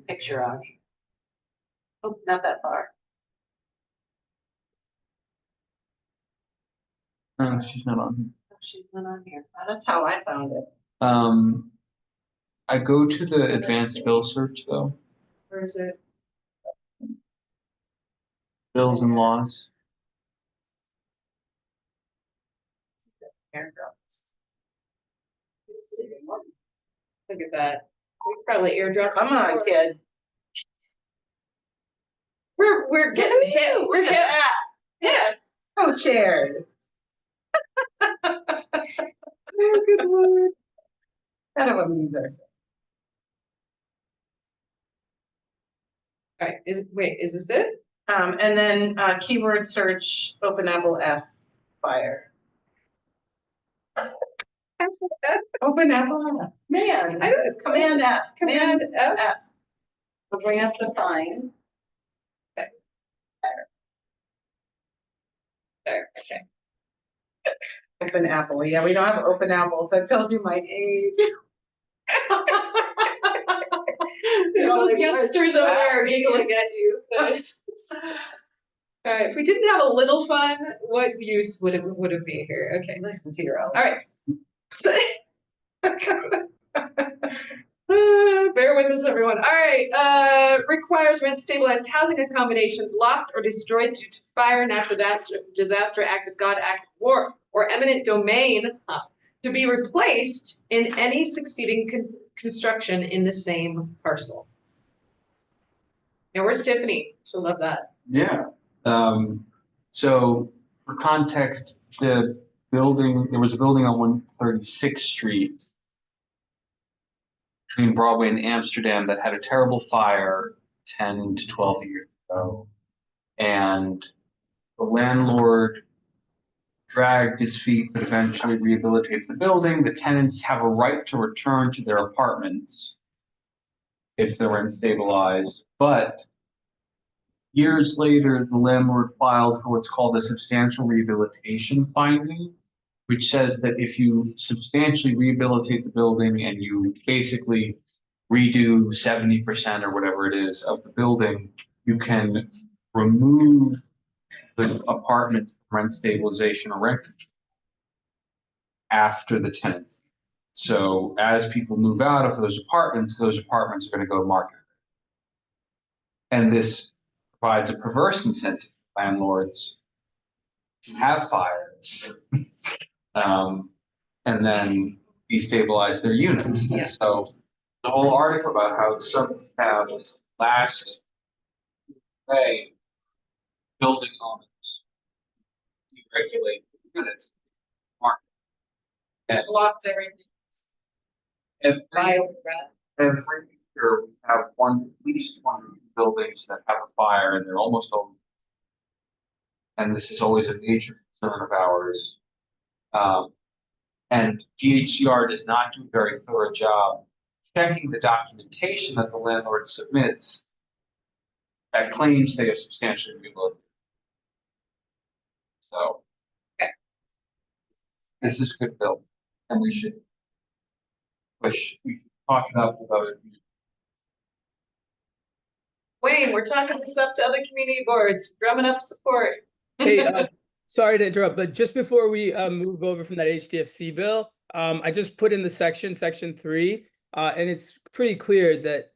picture on it. Oh, not that far. No, she's not on here. No, she's not on here. Oh, that's how I found it. I go to the advanced bill search though. Where is it? Bills and laws. Airdrops. Look at that. We probably airdrop. Come on, kid. We're getting hit. We're hit. Yes. Co-chairs. Oh, good Lord. Kind of amuse ourselves. All right. Is this it? And then keyword search, Open Apple F, fire. Open Apple F. Man, Command F. Command F. We'll bring up the find. Okay. There. Okay. Open Apple. Yeah, we don't have open apples. That tells you my age. Those youngsters over there are giggling at you. All right. If we didn't have a little fun, what use would it be here? Okay. Listen to your All right. Bear with us, everyone. All right. Requires rent stabilized housing accommodations lost or destroyed due to fire, natural disaster, act of God, act of war, or eminent domain to be replaced in any succeeding construction in the same parcel. Now, where's Tiffany? She'll love that. Yeah. So for context, there was a building on 136th Street between Broadway and Amsterdam that had a terrible fire 10 to 12 years ago. And the landlord dragged his feet, but eventually rehabilitated the building. The tenants have a right to return to their apartments if they're unstabilized, but years later, the landlord filed for what's called a substantial rehabilitation finding, which says that if you substantially rehabilitate the building and you basically redo 70% or whatever it is of the building, you can remove the apartment rent stabilization or rent control after the tenant. So as people move out of those apartments are going to go market. And this provides a perverse incentive for landlords to have fires and then destabilize their units. Yeah. So the whole article about how some have this last way building owners deregulate units market and blocked everything. Every year we have at least one buildings that have a fire and they're almost over. And this is always a major concern of ours. And DHCR does not do a very thorough job checking the documentation that the landlord submits that claims they have substantially rehabilitated. So, okay. This is a good bill, and we should talk it up with other people. Wayne, we're talking this up to other community boards, drumming up support. Hey, sorry to interrupt, but just before we move over from that HDFC bill, I just put in the section 3, And it's pretty clear that,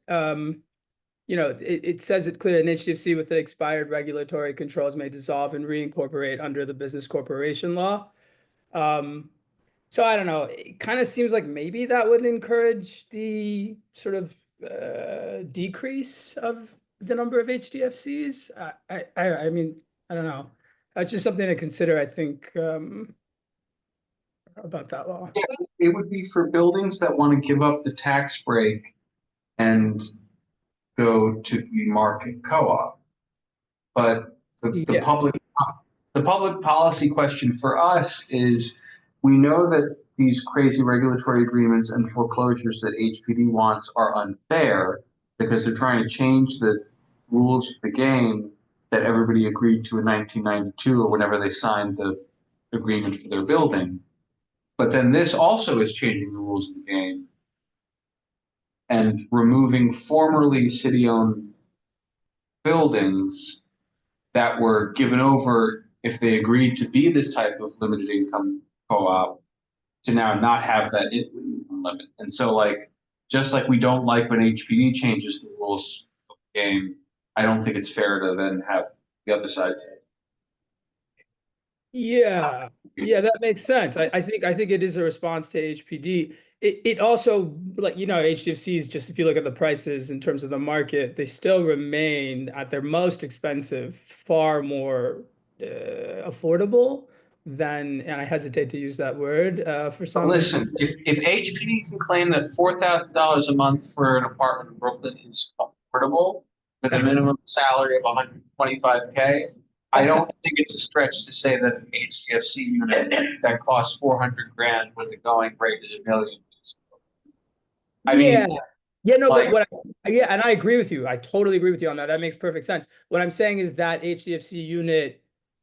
it says it clear, an HDFC with expired regulatory controls may dissolve and reincorporate under the business corporation law. So I don't know, it kind of seems like maybe that would encourage the sort of decrease of the number of HDFCs. I mean, I don't know. That's just something to consider, I think, about that law. Yeah, it would be for buildings that want to give up the tax break and go to the market co-op. But the public policy question for us is, we know that these crazy regulatory agreements and foreclosures that HPD wants are unfair because they're trying to change the rules of the game that everybody agreed to in 1992 or whenever they signed the agreement for their building. But then this also is changing the rules of the game and removing formerly city-owned buildings that were given over if they agreed to be this type of limited income co-op to now not have that income limit. And so, like, just like we don't like when HPD changes the rules of the game, I don't think it's fair to then have the other side. Yeah, that makes sense. I think it is a response to HPD. It also, like, HDFCs, just if you look at the prices in terms of the market, they still remain at their most expensive, far more affordable than, and I hesitate to use that word for some. Listen, if HPD can claim that $4,000 a month for an apartment in Brooklyn is affordable with a minimum salary of $125K, I don't think it's a stretch to say that an HDFC unit that costs $400,000 with the going rate is $1 million. And I agree with you. I totally agree with you on that. That makes perfect sense. What I'm saying is that HDFC unit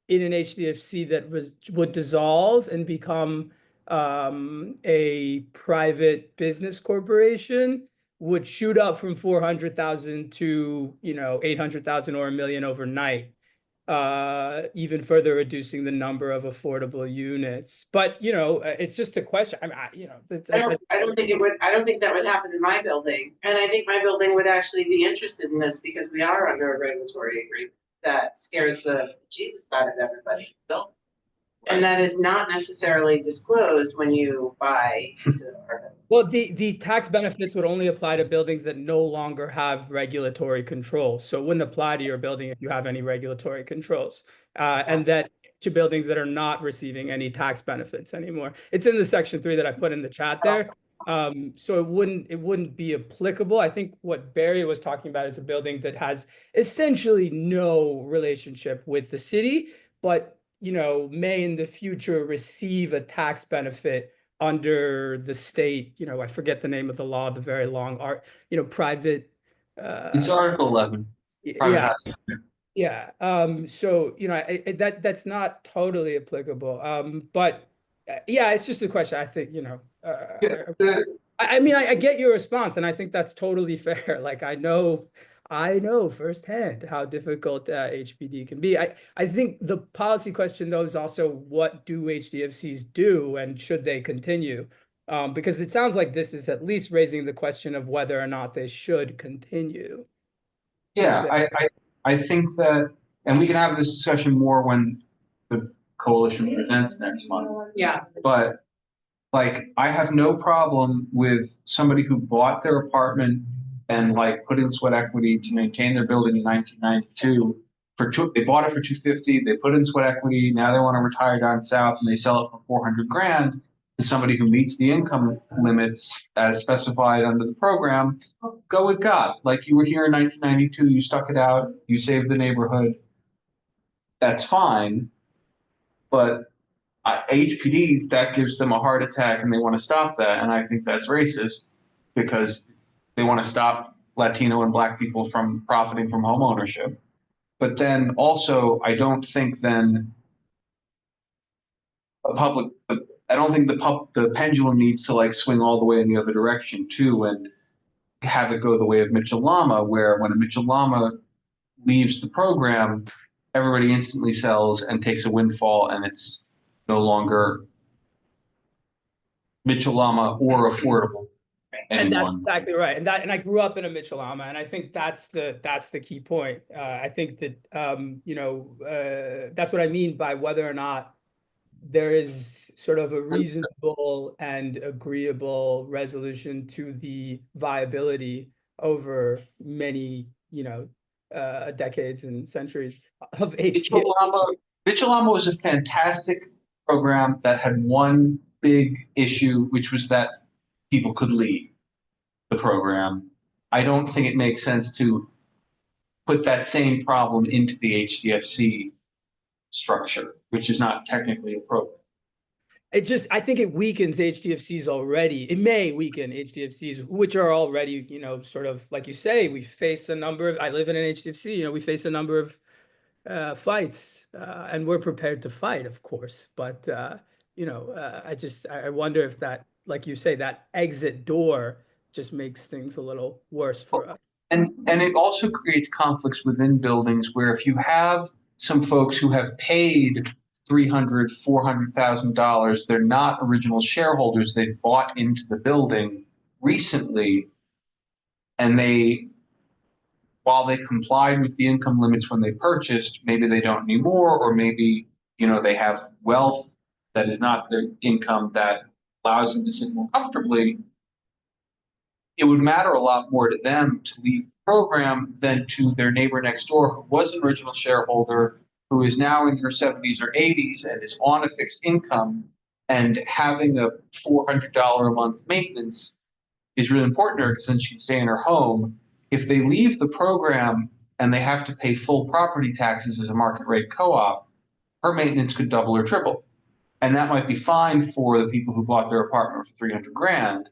in an HDFC that would dissolve and become a private business corporation would shoot up from 400,000 to 800,000 or $1 million overnight. Even further reducing the number of affordable units. But it's just a question. I don't think that would happen in my building. And I think my building would actually be interested in this because we are under a regulatory agreement that scares the Jesus out of everybody. And that is not necessarily disclosed when you buy into our. Well, the tax benefits would only apply to buildings that no longer have regulatory control. So it wouldn't apply to your building if you have any regulatory controls. And that to buildings that are not receiving any tax benefits anymore. It's in the section 3 that I put in the chat there. So it wouldn't be applicable. I think what Barry was talking about is a building that has essentially no relationship with the city, but may in the future receive a tax benefit under the state, I forget the name of the law, the very long private. It's Article 11. So, that's not totally applicable. But it's just a question. I think, I get your response, and I think that's totally fair. Like, I know firsthand how difficult HPD can be. I think the policy question, though, is also what do HDFCs do and should they continue? Because it sounds like this is at least raising the question of whether or not they should continue. Yeah, I think that, and we can have this discussion more when the coalition presents next month. Yeah. But like, I have no problem with somebody who bought their apartment and like put in sweat equity to maintain their building in 1992. They bought it for $250. They put in sweat equity. Now they want to retire down south, and they sell it for $400,000 to somebody who meets the income limits as specified under the program. Go with God. Like, you were here in 1992. You stuck it out. You saved the neighborhood. That's fine. But HPD, that gives them a heart attack, and they want to stop that. And I think that's racist because they want to stop Latino and Black people from profiting from home ownership. But then also, I don't think then I don't think the pendulum needs to like swing all the way in the other direction too, and have it go the way of Mitchell Lama, where when a Mitchell Lama leaves the program, everybody instantly sells and takes a windfall, and it's no longer Mitchell Lama or affordable. And that's anyone. exactly right. And I grew up in a Mitchell-Ama, and I think that's the key point. I think that that's what I mean by whether or not there is sort of a reasonable and agreeable resolution to the viability over many, decades and centuries of HDFC. Mitchell-Ama was a fantastic program that had one big issue, which was that people could leave the program. I don't think it makes sense to put that same problem into the HDFC structure, which is not technically a program. I think it weakens HDFCs already. It may weaken HDFCs, which are already, sort of, like you say, we face a number of, I live in an HDFC, we face a number of fights, and we're prepared to fight, of course. But, I wonder if that, like you say, that exit door just makes things a little worse for us. And it also creates conflicts within buildings where if you have some folks who have paid $300,000, $400,000, they're not original shareholders, they've bought into the building recently, and while they complied with the income limits when they purchased, maybe they don't anymore, or maybe, they have wealth that is not their income that allows them to sit more comfortably. It would matter a lot more to them to leave the program than to their neighbor next door who was an original shareholder, who is now in her 70s or 80s and is on a fixed income, and having a $400 a month maintenance is really important to her because then she can stay in her home. If they leave the program and they have to pay full property taxes as a market rate co-op, her maintenance could double or triple. And that might be fine for the people who bought their apartment for $300,000,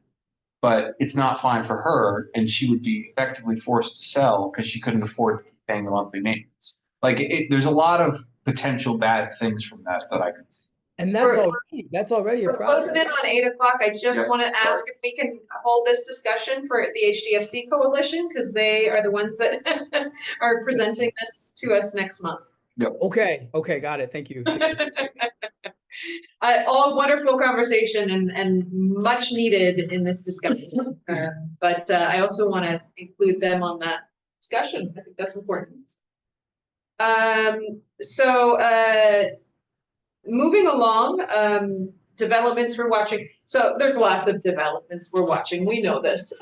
but it's not fine for her, and she would be effectively forced to sell because she couldn't afford paying the monthly maintenance. There's a lot of potential bad things from that I could see. And that's already a We're problem. closing in on 8 o'clock. I just want to ask if we can hold this discussion for the HDFC Coalition, because they are the ones that are presenting this to us next month. Yep. Okay, got it. Thank you. All wonderful conversation and much needed in this discussion. But I also want to include them on that discussion. I think that's important. Moving along, developments we're watching. So there's lots of developments we're watching. We know this.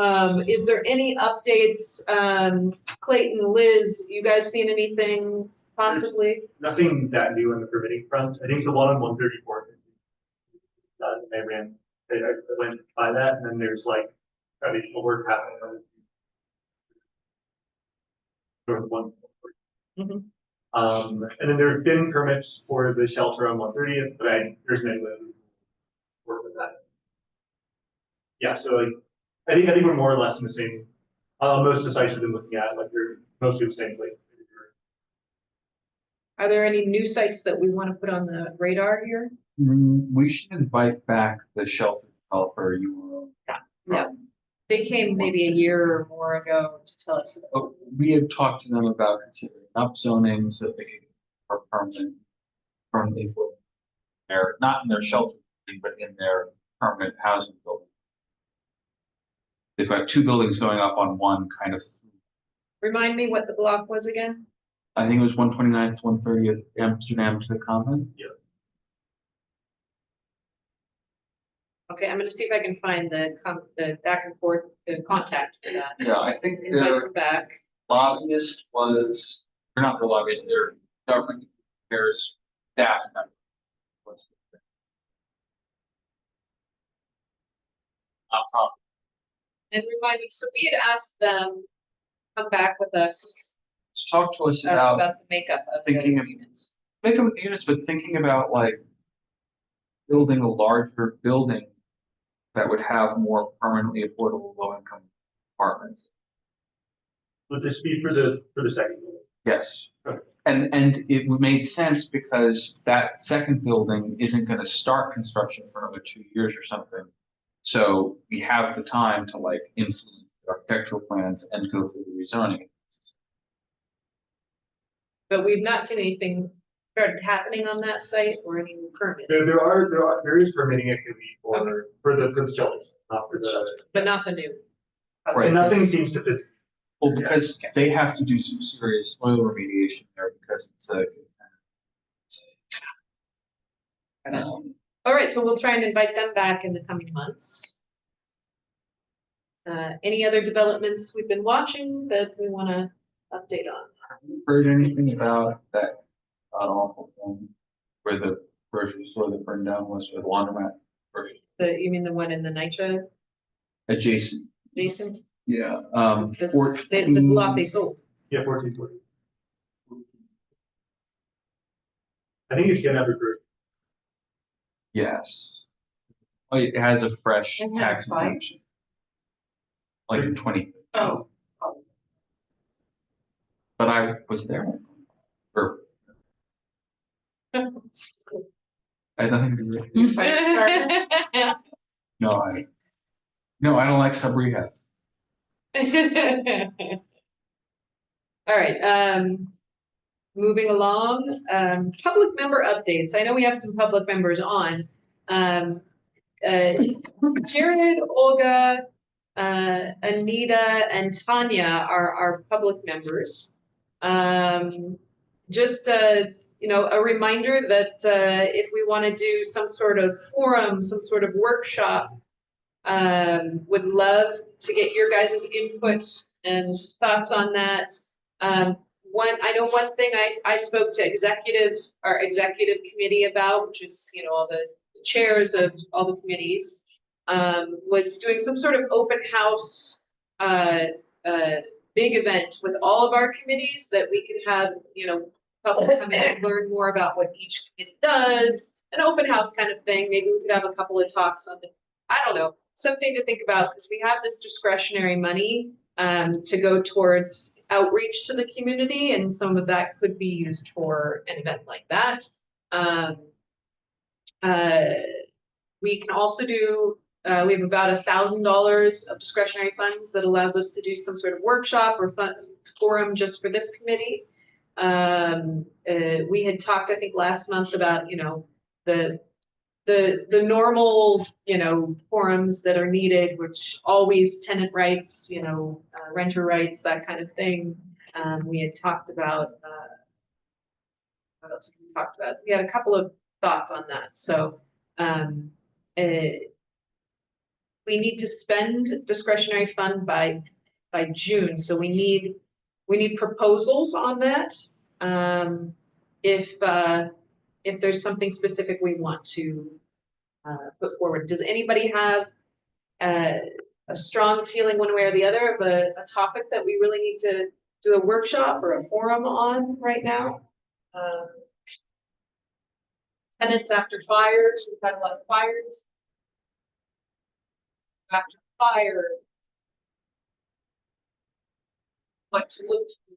Is there any updates? Clayton, Liz, you guys seen anything possibly? Nothing that new in the permitting front. I think the one on 134. I went by that, and then there's additional work happening on one. And then there have been permits for the shelter on 130th, but there's no way we work with that. Yeah, so I think we're more or less in the same. Most of the sites have been looking at they're mostly the same place. Are there any new sites that we want to put on the radar here? We should invite back the shelter developer you were. Yeah. They came maybe a year or more ago to tell us. We had talked to them about considering upzoning so that they could get permanently for their, not in their shelter, but in their permanent housing building. They've got 2 buildings going up on one kind of. Remind me what the block was again? I think it was 129th, 130th, Amsterdam to the Convent. Yeah. Okay, I'm going to see if I can find the back and forth, the contact for that. Yeah, I think their lobbyist was, they're not the lobbyist, they're government affairs staff member. And remind me, so we had asked them to come back with us. Talk to us about the makeup of thinking of units. Makeup of the units, but thinking about building a larger building that would have more permanently affordable low-income apartments. Would this be for the second building? Yes. Okay. And it made sense because that second building isn't going to start construction for another 2 years or something. So we have the time to influence the architectural plans and go through the rezoning. But we've not seen anything started happening on that site or any permit. There is permitting activity for the shelters, not for the. But not the new. Right. And nothing seems to fit. Well, because they have to do some serious soil remediation there because it's a. All right, so we'll try and invite them back in the coming months. Any other developments we've been watching that we want to update on? Have you heard anything about that awful thing where the grocery store that burned down was with laundromat? You mean the one in the NYCHA Adjacent. adjacent? Yeah. The 14. lot they sold. Yeah, 1440. I think it's gonna have a group. Yes. Oh, it has a fresh And tax that's fine. exemption. Like in 20. Oh. But I was there. Or I had nothing to do with it. No, I don't like sub rehabs. All right, moving along, public member updates. I know we have some public members on. Jared, Olga, Anita, and Tanya are our public members. Just a reminder that if we want to do some sort of forum, some sort of workshop, would love to get your guys' input and thoughts on that. One thing I spoke to our executive committee about, which is all the chairs of all the committees, was doing some sort of open house big event with all of our committees that we could have public come in and learn more about what each committee does, an open house kind of thing. Maybe we could have a couple of talks on I don't know, something to think about, because we have this discretionary money to go towards outreach to the community, and some of that could be used for an event like that. We can also do, we have about $1,000 of discretionary funds that allows us to do some sort of workshop or forum just for this committee. We had talked, I think, last month about, the normal, forums that are needed, which always tenant rights, renter rights, that kind of thing. We had talked about, what else have we talked about? We had a couple of thoughts on that. So, we need to spend discretionary fund by June. So we need proposals on that. If there's something specific we want to put forward. Does anybody have a strong feeling one way or the other of a topic that we really need to do a workshop or a forum on right now? Tenants after fires, we've had a lot of fires. After fire, what to look for.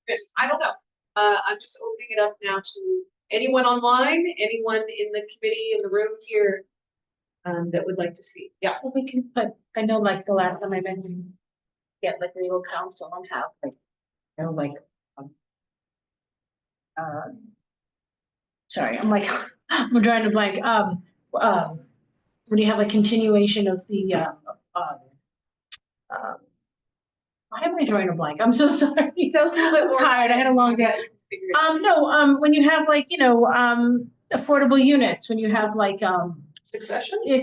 Chris, I don't know. I'm just opening it up now to anyone online, anyone in the committee in the room here that would like to see. Yeah. Well, we can put, I know like the last time I mentioned, get like legal counsel and have sorry, I'm like, I'm trying to blank. When you have a continuation of the, why am I drawing a blank? I'm so sorry. Tell us a little bit more. I'm tired. I had a long day. When you have affordable units, when you have succession. Yeah,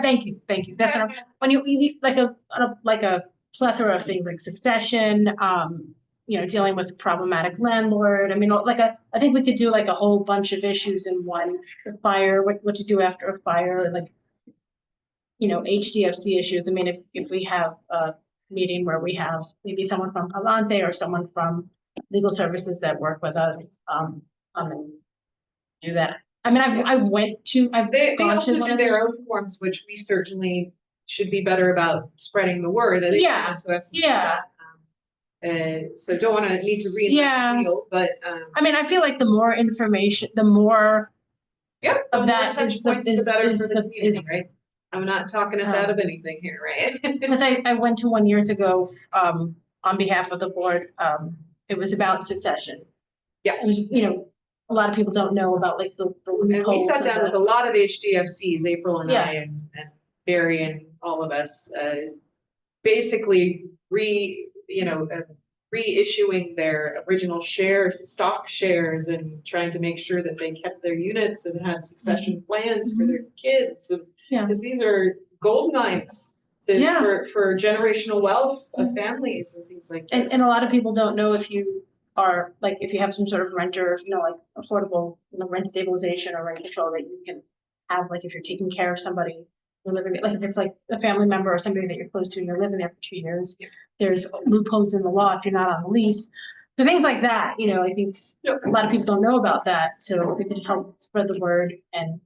thank you. That's what when you like a plethora of things like succession, dealing with problematic landlord. I mean, I think we could do like a whole bunch of issues in one. The fire, what to do after a fire, HDFC issues. I mean, if we have a meeting where we have maybe someone from Alante or someone from legal services that work with us, and do that. I mean, They also do their own forms, which we certainly should be better about spreading the word. That they send it to us. Yeah. So don't want to need to reinvent the wheel, but I mean, I feel like the more information, the more of that touch points, the better for the community, right? I'm not talking us out of anything here, right? Because I went to one years ago on behalf of the board. It was about succession. Yeah. It was, a lot of people don't know about like the loopholes. And we sat down with a lot of HDFCs, April and I, and Barry and all of us, basically reissuing their original shares, stock shares, and trying to make sure that they kept their units and had succession plans for their kids. Because these are gold mines for generational wealth of families and things like that. And a lot of people don't know if you are, like, if you have some sort of renter, like affordable, rent stabilization or rent control that you can have, like if you're taking care of somebody, you're living, like if it's like a family member or somebody that you're close to and you're living there for 2 years, there's loopholes in the law if you're not on the lease. So things like that, I think a lot of people don't know about that. So we could help spread the word and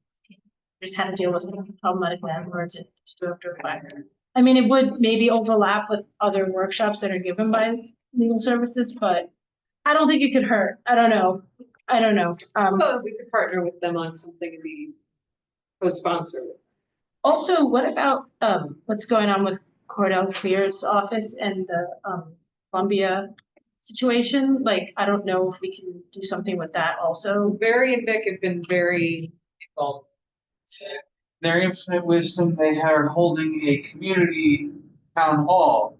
just how to deal with problematic landlords and just do after a fact. I mean, it would maybe overlap with other workshops that are given by legal services, but I don't think it could hurt. I don't know. Well, we could partner with them on something and be co-sponsor. Also, what about what's going on with Cordell Clear's office and the Columbia situation? Like, I don't know if we can do something with that also. Barry and Vic have been very involved. Their infinite wisdom, they are holding a community town hall.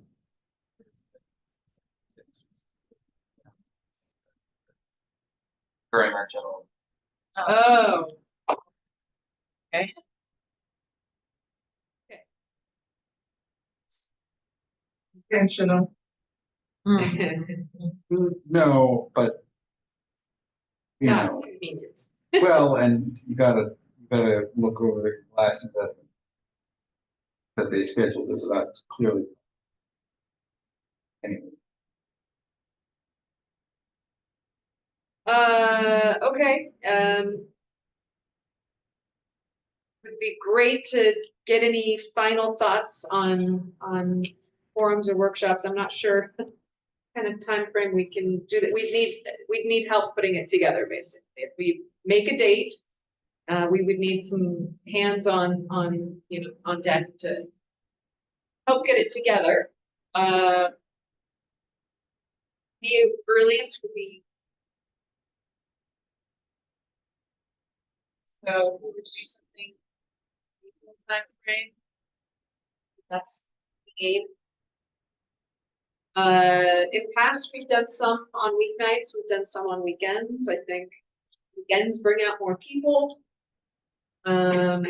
Very much at all. Oh. Okay. Intentional. No, but you Not know, convenient. well, and you gotta look over the classes that they scheduled. It's not clearly. Anyway. Okay. Would be great to get any final thoughts on forums or workshops. I'm not sure what kind of time frame we can do that. We'd need help putting it together, basically. If we make a date, we would need some hands on deck to help get it together. The earliest would be, so we would do something time frame. That's the aim. In past, we've done some on weeknights, we've done some on weekends. I think weekends bring out more people. But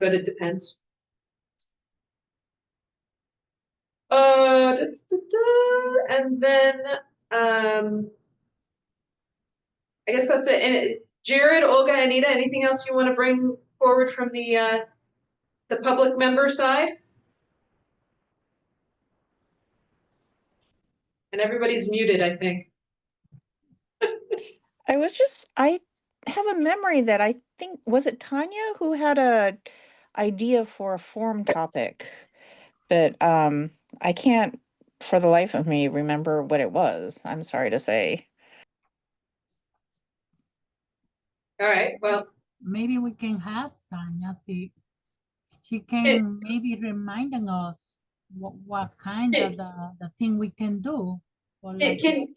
it depends. And then I guess that's it. And Jared, Olga, Anita, anything else you want to bring forward from the public member side? And everybody's muted, I think. I have a memory that I think, was it Tanya who had a idea for a forum topic? But I can't for the life of me remember what it was. I'm sorry to say. All right, well. Maybe we can ask Tanya, see, she can maybe reminding us what kind of the thing we can do. Can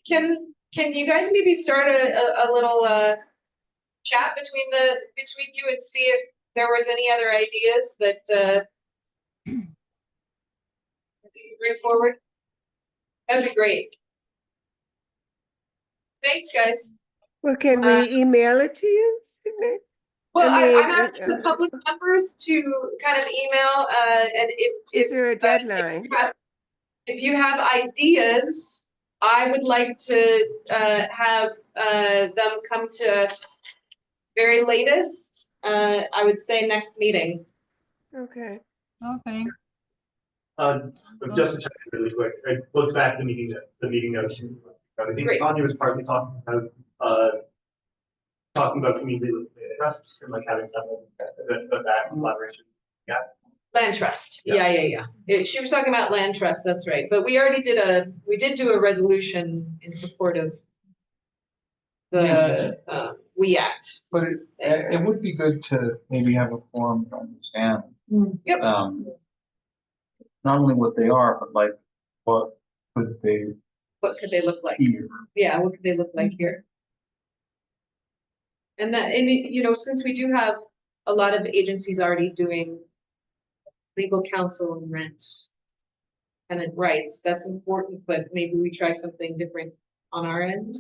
you guys maybe start a little chat between you and see if there was any other ideas that you bring forward? That'd be great. Thanks, guys. Well, can we email it to you, Sydney? Well, I'm asking the public members to kind of email, and if is there a deadline? If you have ideas, I would like to have them come to us very latest. I would say next meeting. Okay. Okay. Just to check really quick, I looked back the meeting notes. I think Tanya was partly talking about community trusts and like having some of that collaboration. Yeah. Land trust. Yeah. She was talking about land trust. That's right. But we already did do a resolution in support of the We Act. But it would be good to maybe have a forum to understand. Yep. Not only what they are, but like what could they look like here? Yeah, what could they look like here? And since we do have a lot of agencies already doing legal counsel and rent tenant rights. That's important, but maybe we try something different on our end.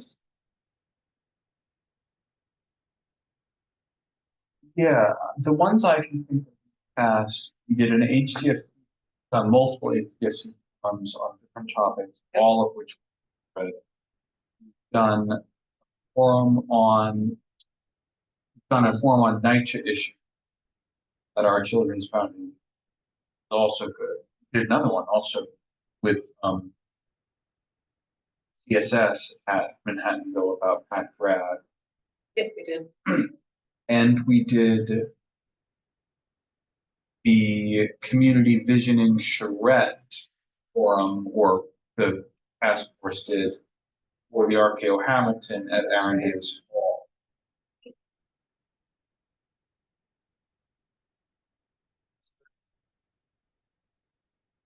Yeah, the ones I can think of past, we did an HTF, done multiple HTFC forums on different topics, all of which we read. Done a forum on NYCHA issue at our children's foundation. Also good. Did another one also with CSS at Manhattanville about Pat Grad. Yeah, we did. And we did the Community Visioning Charrette forum, or the task force did, for the RKO Hamilton at Aaron Davis Hall.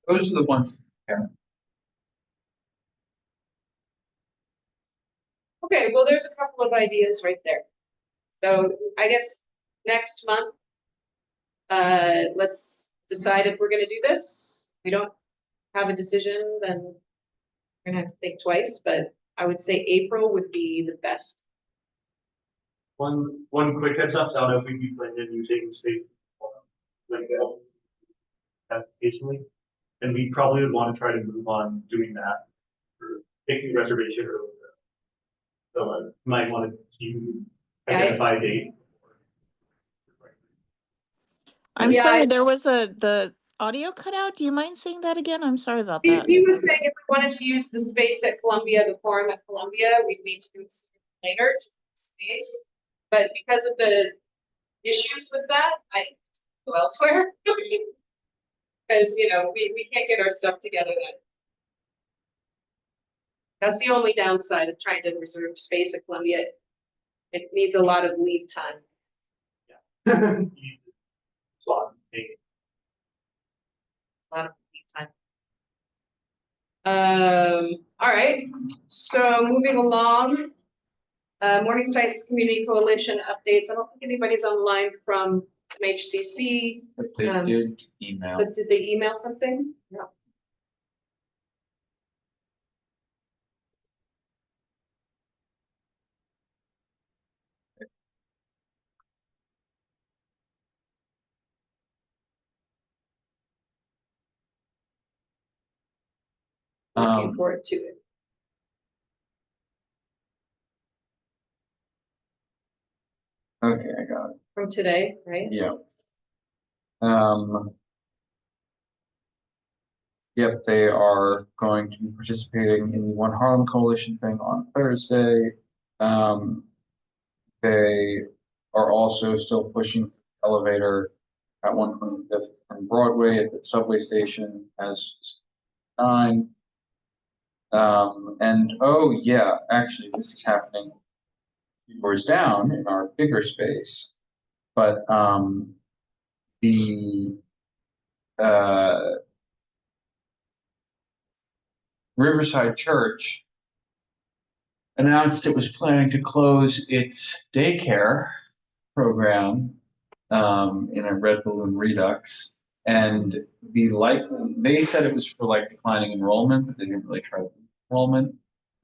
Those are the ones. Yeah. Okay, well, there's a couple of ideas right there. So I guess next month, let's decide if we're gonna do this. We don't have a decision, then we're gonna have to think twice, but I would say April would be the best. One quick heads up, I don't know if we'd be planning on using space like occasionally, and we probably would want to try to move on doing that for taking reservation earlier. So might want to identify a date. I'm Yeah, sorry, there was the audio cut out. Do you mind saying that again? I'm sorry about that. He was saying if we wanted to use the space at Columbia, the forum at Columbia, we'd need to do it later to space. But because of the issues with that, I go elsewhere. Because, you know, we can't get our stuff together then. That's the only downside of trying to reserve space at Columbia. It needs a lot of lead time. Yeah. A lot of lead time. All right. So moving along, Morningside's Community Coalition updates. I don't think anybody's online from MHCC. But they did email. But did they email something? No. Looking forward to it. Okay, I got it. From today, right? Yeah. Yep, they are going to be participating in the One Harlem Coalition thing on Thursday. They are also still pushing elevator at 125th and Broadway at the subway station as 9. And oh yeah, actually this is happening doors down in our bigger space, but the Riverside Church announced it was planning to close its daycare program in a Red Balloon Redux, and they said it was for like declining enrollment, but they didn't really try enrollment.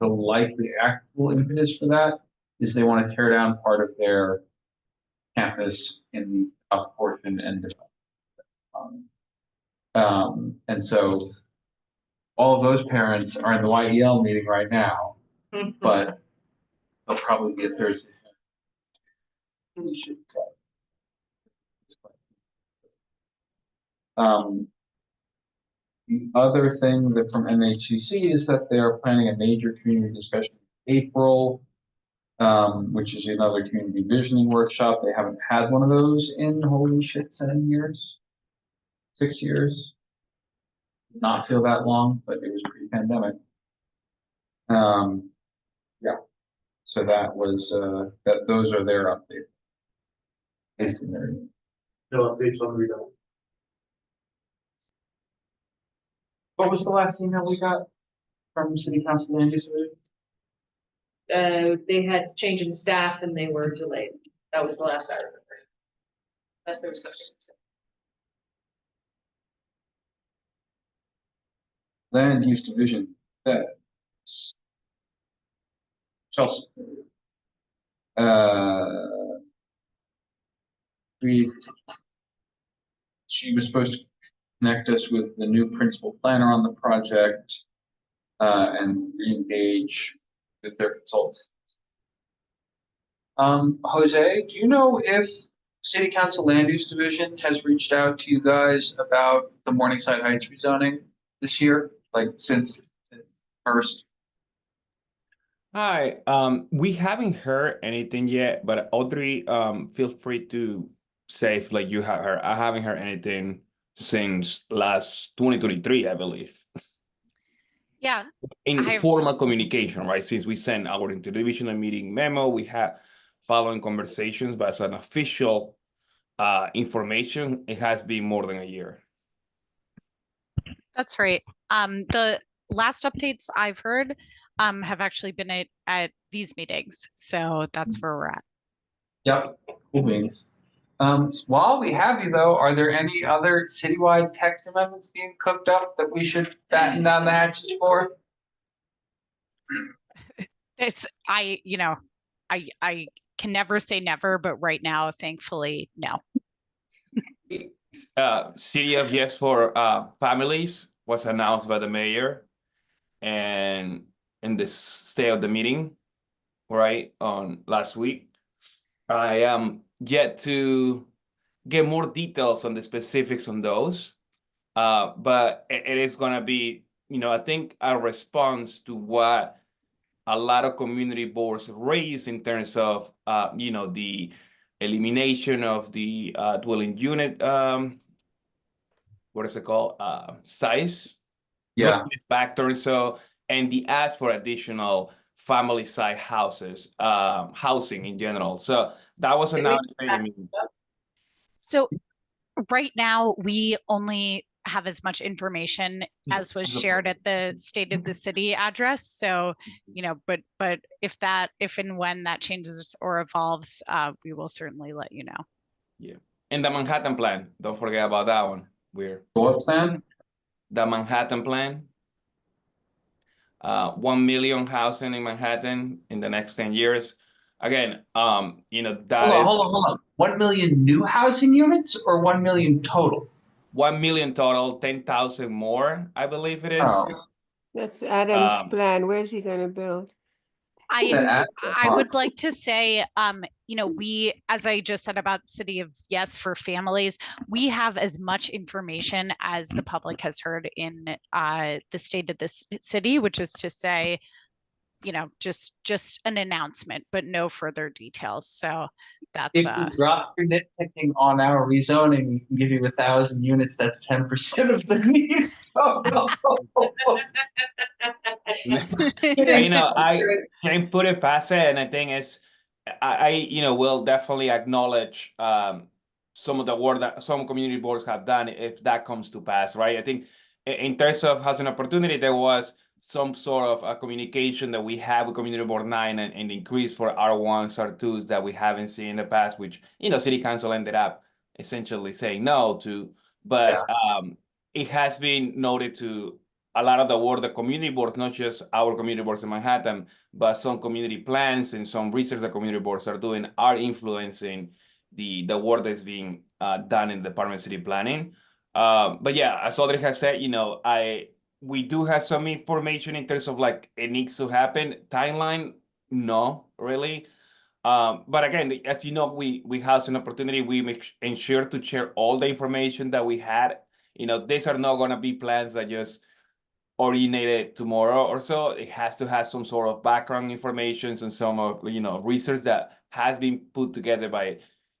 The likely actual impetus for that is they want to tear down part of their campus in the south portion and and so all of those parents are in the YEL meeting right now, but they'll probably be a Thursday. We should the other thing that from MHCC is that they are planning a major community discussion in April, which is another community visioning workshop. They haven't had one of those in holy shit 7 years, 6 years. Not feel that long, but it was pre-pandemic. Yeah. So that was those are their updates. Based in there. No updates on redevelopment. What was the last email we got from City Council land use? They had change in staff and they were delayed. That was the last I remember. Unless there was something. Land Use Division, Chelsea. She was supposed to connect us with the new principal planner on the project, and re-engage with their consultants. Jose, do you know if City Council Land Use Division has reached out to you guys about the Morningside Heights rezoning this year, like since first? Hi, we haven't heard anything yet, but Audrey, feel free to say if like you have heard. I haven't heard anything since last 2023, I believe. Yeah, In I've formal communication, right? Since we sent our interdivisional meeting memo, we have following conversations, but as an official information, it has been more than a year. That's right. The last updates I've heard have actually been at these meetings. So that's where we're at. Yep, cool beans. While we have you though, are there any other citywide text amendments being cooked up that we should batten down the hatches for? I can never say never, but right now, thankfully, no. City of Yes for Families was announced by the mayor and in the state of the meeting, right, on last week. I am yet to get more details on the specifics on those, but it is going to be, I think a response to what a lot of community boards raise in terms of, the elimination of the dwelling unit, what is it called? Size. Yeah. Factor. So, and the ask for additional family size houses, housing in general. So that was announced. So right now, we only have as much information as was shared at the State of the City address. So, but if and when that changes or evolves, we will certainly let you know. Yeah. And the Manhattan Plan, don't forget about that one. What plan? The Manhattan Plan. 1 million housing in Manhattan in the next 10 years. Again, that Hold on. 1 million new housing units or 1 million total? 1 million total, 10,000 more, I believe it is. Oh. That's Adam's plan. Where's he going to build? I would like to say, we, as I just said about City of Yes for Families, we have as much information as the public has heard in the State of the City, which is to say, just an announcement, but no further details. So that's if you drop your nitpicking on our rezoning, we can give you 1,000 units. That's 10% of the need. I can't put it past it, and I think I will definitely acknowledge some of the work that some community boards have done if that comes to pass, right? I think in terms of housing opportunity, there was some sort of a communication that we have with Community Board 9 and increase for R1s, R2s that we haven't seen in the past, which, City Council ended up essentially saying no to. But it has been noted to a lot of the work the community boards, not just our community boards in Manhattan, but some community plans and some research that community boards are doing are influencing the work that's being done in the Department of City Planning. But yeah, as Audrey has said, we do have some information in terms of like it needs to happen. Timeline, no, really. But again, as you know, we have an opportunity. We ensure to share all the information that we had. These are not going to be plans that just originated tomorrow or so. It has to have some sort of background information and some of research that has been put together by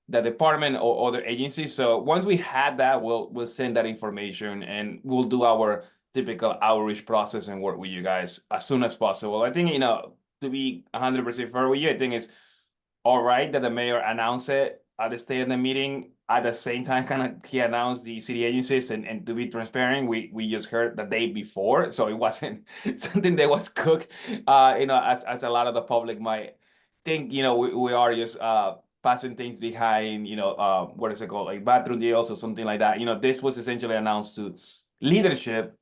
the department or other agencies. So once we had that, we'll send that information and we'll do our typical outreach process and work with you guys as soon as possible. I think, to be 100% fair with you, I think it's all right that the mayor announced it at the state of the meeting. At the same time, he announced the city agencies, and to be transparent, we just heard the day before, so it wasn't something that was cooked. As a lot of the public might think, we are just passing things behind. What is it called, like bathroom deals or something like that. This was essentially announced to leadership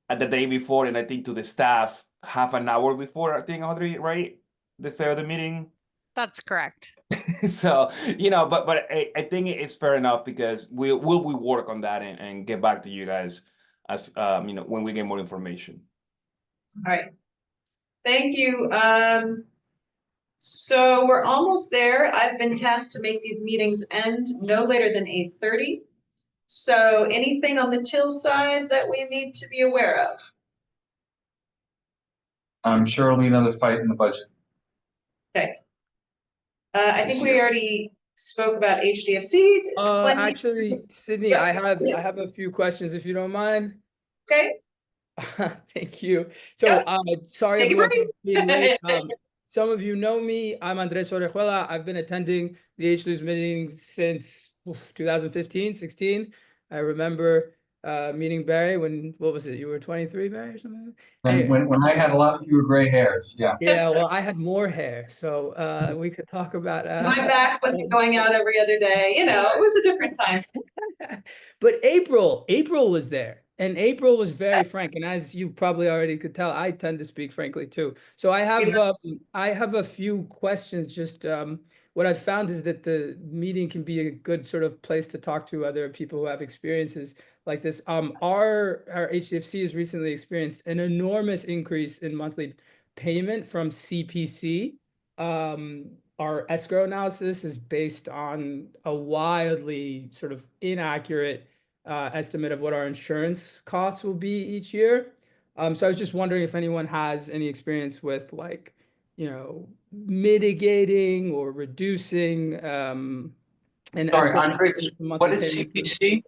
at the day before, and I think to the staff half an hour before, I think, Audrey, right? The start of the meeting. That's correct. So, but I think it's fair enough because we work on that and get back to you guys as, when we get more information. All right. Thank you. So we're almost there. I've been tasked to make these meetings end no later than 8:30. So anything on the till side that we need to be aware of? I'm sure it'll be another fight in the budget. Okay. I think we already spoke about HDFC. Plenty. Actually, Sydney, Yes, I have yes. a few questions if you don't mind. Okay. Thank you. So, sorry Take a everyone break. for being late. Some of you know me. I'm Andres Orejuela. I've been attending the HDFC meetings since 2015, 16. I remember meeting Barry when, what was it? You were 23, Barry, or something? When I had a lot fewer gray hairs, yeah. Yeah, well, I had more hair, so we could talk about. My back wasn't going out every other day. It was a different time. But April was there, and April was very frank. And as you probably already could tell, I tend to speak frankly too. So I have a few questions. Just what I've found is that the meeting can be a good sort of place to talk to other people who have experiences like this. Our HDFC has recently experienced an enormous increase in monthly payment from CPC. Our escrow analysis is based on a wildly sort of inaccurate estimate of what our insurance costs will be each year. So I was just wondering if anyone has any experience with mitigating or reducing an Sorry, escrow Andres, analysis for monthly what is payment. CPC?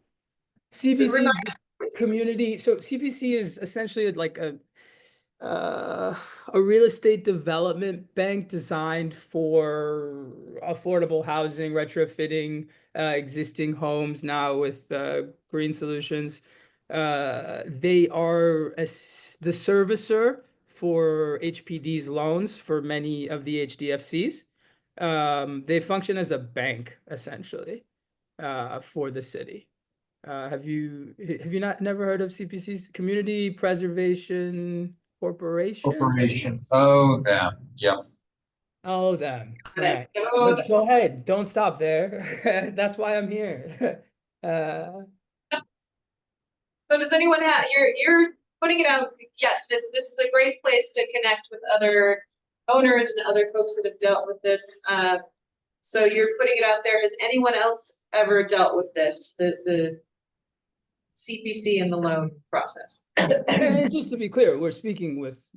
CPC is the community. So CPC is essentially like a real estate development bank designed for affordable housing, retrofitting existing homes now with green solutions. They are the servicer for HPD's loans for many of the HDFCs. They function as a bank essentially for the city. Have you never heard of CPC's Community Preservation Corporation? Oh, them. Yep. Oh, them. Right. But go ahead. Don't stop there. That's why I'm here. So does anyone have, you're putting it out, yes, this is a great place to connect with other owners and other folks that have dealt with this. So you're putting it out there. Has anyone else ever dealt with this, the CPC and the loan process? And just to be clear, we're speaking with,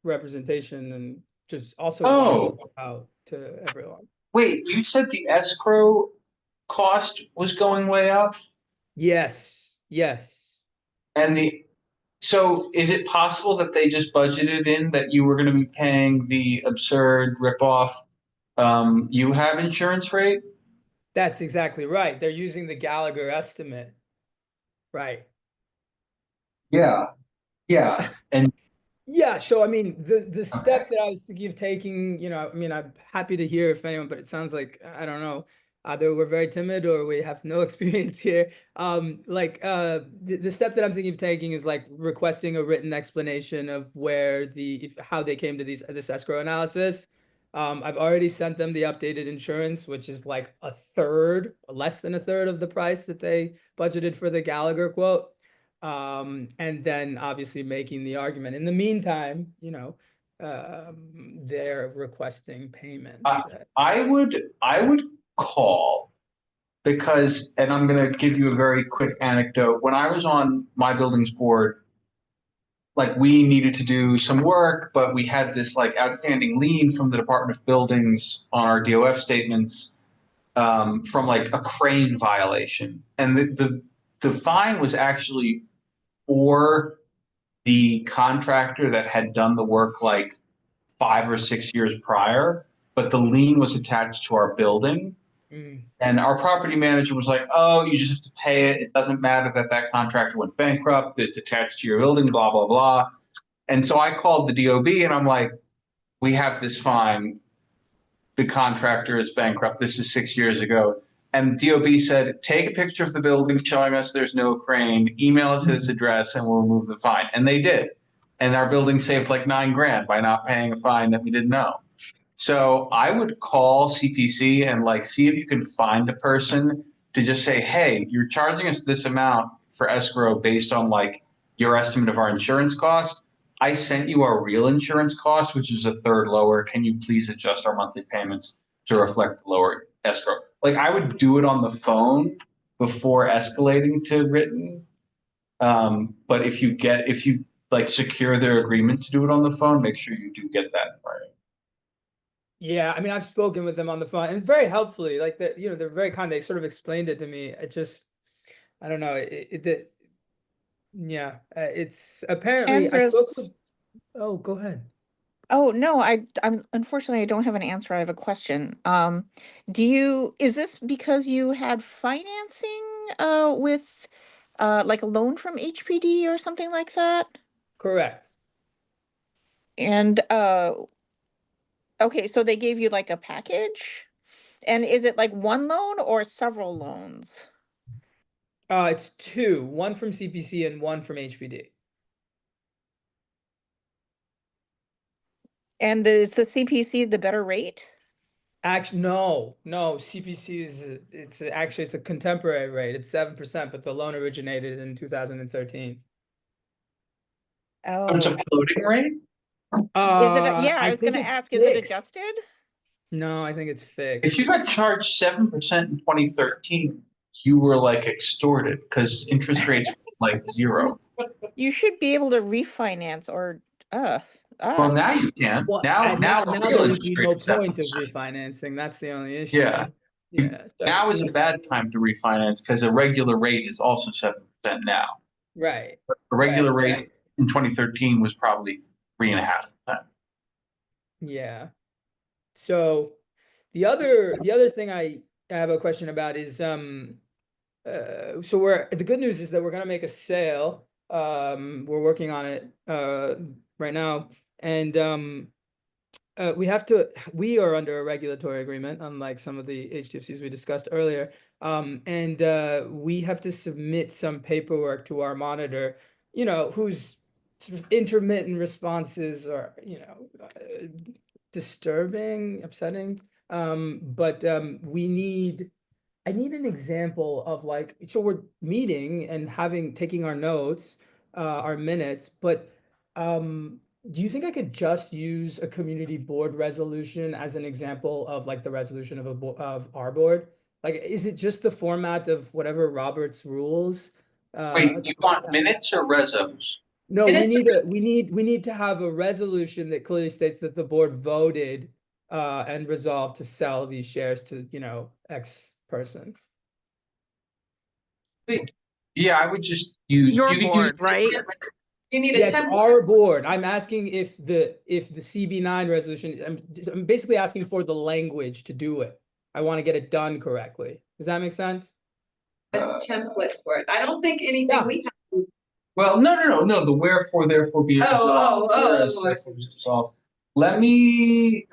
representation and just also out to everyone. Wait, you said the escrow cost was going way up? Yes. And so is it possible that they just budgeted in that you were going to be paying the absurd ripoff you have insurance rate? That's exactly right. They're using the Gallagher estimate. Right. Yeah. And yeah, so I mean, the step that I was thinking of taking, I'm happy to hear if anyone, but it sounds like, I don't know, either we're very timid or we have no experience here. The step that I'm thinking of taking is like requesting a written explanation of how they came to this escrow analysis. I've already sent them the updated insurance, which is like less than a third of the price that they budgeted for the Gallagher quote. And then obviously making the argument. In the meantime, they're requesting payments. I would call because, and I'm going to give you a very quick anecdote. When I was on my building's board, like we needed to do some work, but we had this like outstanding lien from the Department of Buildings on our DOF statements from like a crane violation. And the fine was actually for the contractor that had done the work like 5 or 6 years prior, but the lien was attached to our building. And our property manager was like, oh, you just have to pay it. It doesn't matter that contractor went bankrupt. It's attached to your building, blah, blah, blah. And so I called the DOB and I'm like, we have this fine. The contractor is bankrupt. This is 6 years ago. And DOB said, take a picture of the building showing us there's no crane, email us this address, and we'll remove the fine. And they did. And our building saved like $9,000 by not paying a fine that we didn't know. So I would call CPC and like see if you can find a person to just say, hey, you're charging us this amount for escrow based on like your estimate of our insurance cost. I sent you our real insurance cost, which is a third lower. Can you please adjust our monthly payments to reflect the lower escrow? Like I would do it on the phone before escalating to written. But if you like secure their agreement to do it on the phone, make sure you do get that right. Yeah, I mean, I've spoken with them on the phone and very helpfully, like that, you know, they're very kind. They sort of explained it to me. It just, I don't know. Yeah, it's apparently I spoke Andres. with. Oh, go ahead. Oh, no, I'm unfortunately I don't have an answer. I have a question. Is this because you had financing with like a loan from HPD or something like that? Correct. And okay, so they gave you like a package? And is it like one loan or several loans? It's two, one from CPC and one from HPD. And is the CPC the better rate? Actually, no, CPC is it's a contemporary rate. It's 7%, but the loan originated in 2013. Oh, it's a floating rate? Is it? Yeah, I I was think gonna it's ask, is it fixed. adjusted? No, I think it's fixed. If you got charged 7% in 2013, you were like extorted because interest rates were like zero. You should be able to refinance or Well, now you can. Well, Now the now real there would interest be rate no is point of 7%. refinancing. That's the only issue. Yeah. Yeah. Now is a bad time to refinance because a regular rate is also 7% now. Right. But a regular Right. rate in 2013 was probably 3.5%. Yeah. So the other thing I have a question about is so the good news is that we're gonna make a sale. We're working on it right now, and we are under a regulatory agreement, unlike some of the HDFCs we discussed earlier. And we have to submit some paperwork to our monitor, you know, whose sort of intermittent responses are, you know, disturbing, upsetting. But I need an example of like, so we're meeting and taking our notes, our minutes, but do you think I could just use a community board resolution as an example of like the resolution of of our board? Like, is it just the format of whatever Robert's rules? Wait, you want minutes or resos? No, we need to have a resolution that clearly states that the board voted and resolved to sell these shares to, you know, X person. Yeah, I would just use your board, right? You need a Yes, template. our board. I'm asking if the CB9 resolution, I'm basically asking for the language to do it. I want to get it done correctly. Does that make sense? A template for it. I don't think anything we have. Well, no. The wherefore, therefore be it resolved. Whereas therefore be resolved. I mean,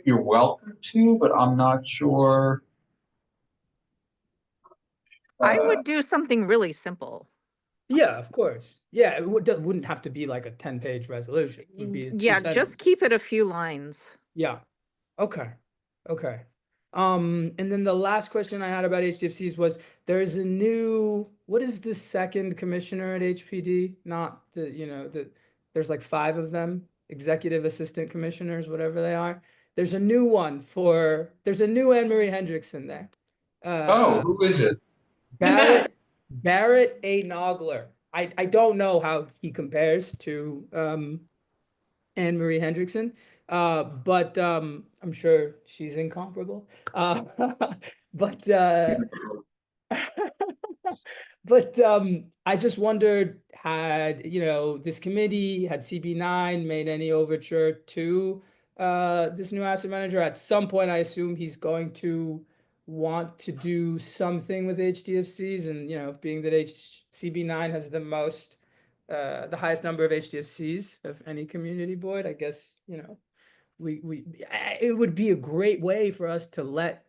you're welcome to, but I'm not sure. I would do something really simple. Yeah, of course. Yeah, it wouldn't have to be like a 10-page resolution. It would be Yeah, just keep it a few lines. Yeah. Okay. Okay. And then the last question I had about HDFCs was there's a new, what is the second commissioner at HPD? Not the, you know, there's like 5 of them, executive assistant commissioners, whatever they are. There's a new one there's a new Anne Marie Hendrickson there. Who is it? Barrett A. Nogler. I don't know how he compares to Anne Marie Hendrickson, but I'm sure she's incomparable. But I just wondered, had this committee, had CB9 made any overture to this new asset manager? At some point, I assume he's going to want to do something with HDFCs, and being that CB9 has the highest number of HDFCs of any community board, I guess it would be a great way for us to let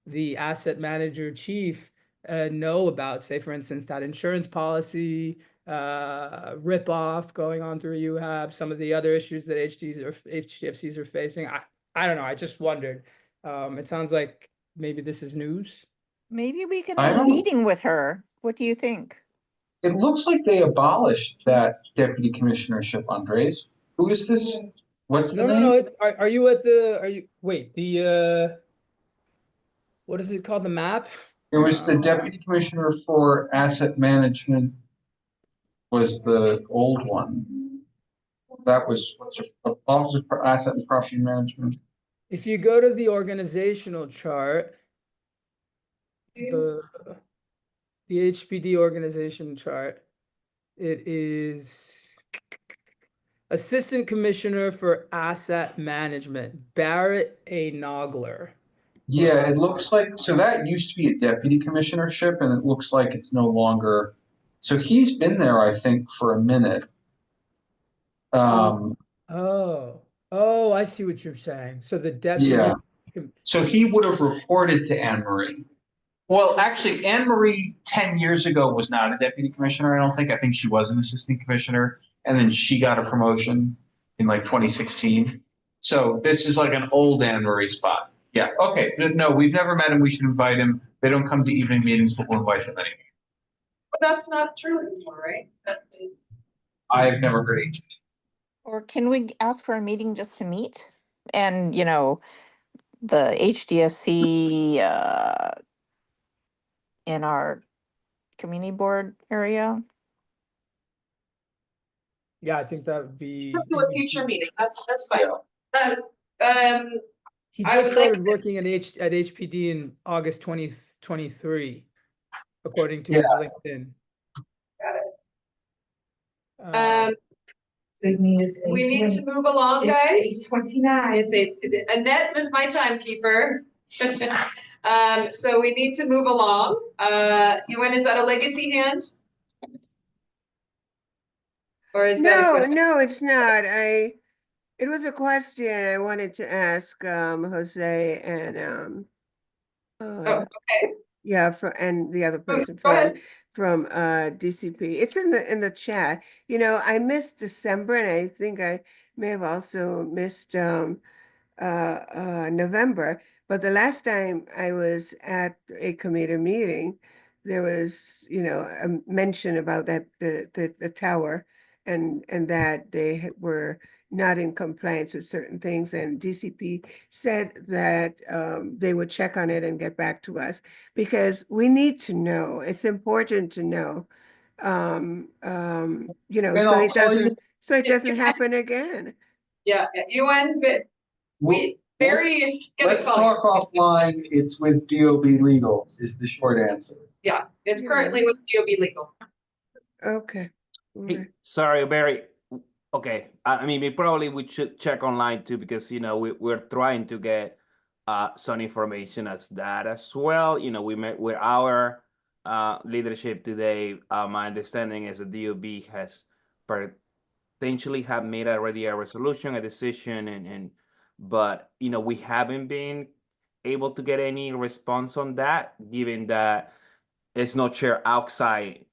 the asset manager chief know about, say, for instance, that insurance policy rip off going on through UHAB, some of the other issues that HDFCs are facing. I don't know. I just wondered. It sounds like maybe this is news. Maybe we can I have a don't- meeting with her. What do you think? It looks like they abolished that deputy commissionership, Andres. Who is this? What's the No, name? no. It's are you at the? Are you wait the? What is it called? The map? It was the deputy commissioner for asset management was the old one. That was what's it, Office of Asset and Property Management. If you go to the organizational chart, the HPD organization chart, it is Assistant Commissioner for Asset Management, Barrett A. Nogler. Yeah, it looks like, so that used to be a deputy commissionership and it looks like it's no longer. So he's been there, I think, for a minute. Oh, I see what you're saying. So the deputy. Yeah. So he would have reported to Anne Marie. Well, actually, Anne Marie 10 years ago was not a deputy commissioner, I don't think. I think she was an assistant commissioner. And then she got a promotion in like 2016. So this is like an old Anne Marie spot. Yeah. Okay. No, we've never met him. We should invite him. They don't come to evening meetings, but we'll invite them anyway. But that's not true anymore, right? I've never heard it. Or can we ask for a meeting just to meet? And, you know, the HDFC in our community board area. Yeah, I think that would be. Do a future meeting. That's fine. He I just would like started working at HPD in August 2023, according to his LinkedIn. Got it. We need to move along, guys. 8:29. It's Annette was my timekeeper. So we need to move along. Ewan, is that a legacy hand? Or is that a question? No, it's not. It was a question I wanted to ask Jose and okay. yeah, and the other person Go ahead. from DCP. It's in the chat. You know, I missed December and I think I may have also missed November. But the last time I was at a committee meeting, there was, you know, a mention about that the tower and that they were not in compliance with certain things. And DCP said that they would check on it and get back to us because we need to know. It's important to know, you know, And so I'll it tell you- doesn't happen again. Yeah, Ewan, but Barry is gonna Let's call you. talk offline. It's with DOB Legal is the short answer. Yeah, it's currently with DOB Legal. Okay. Hey, sorry, Barry. Okay, I mean, we should check online too because you know we're trying to get some information as that as well. You know, we met with our leadership today. My understanding is the DOB has potentially have made already a resolution, a decision, and but you know we haven't been able to get any response on that, given that it's not shared outside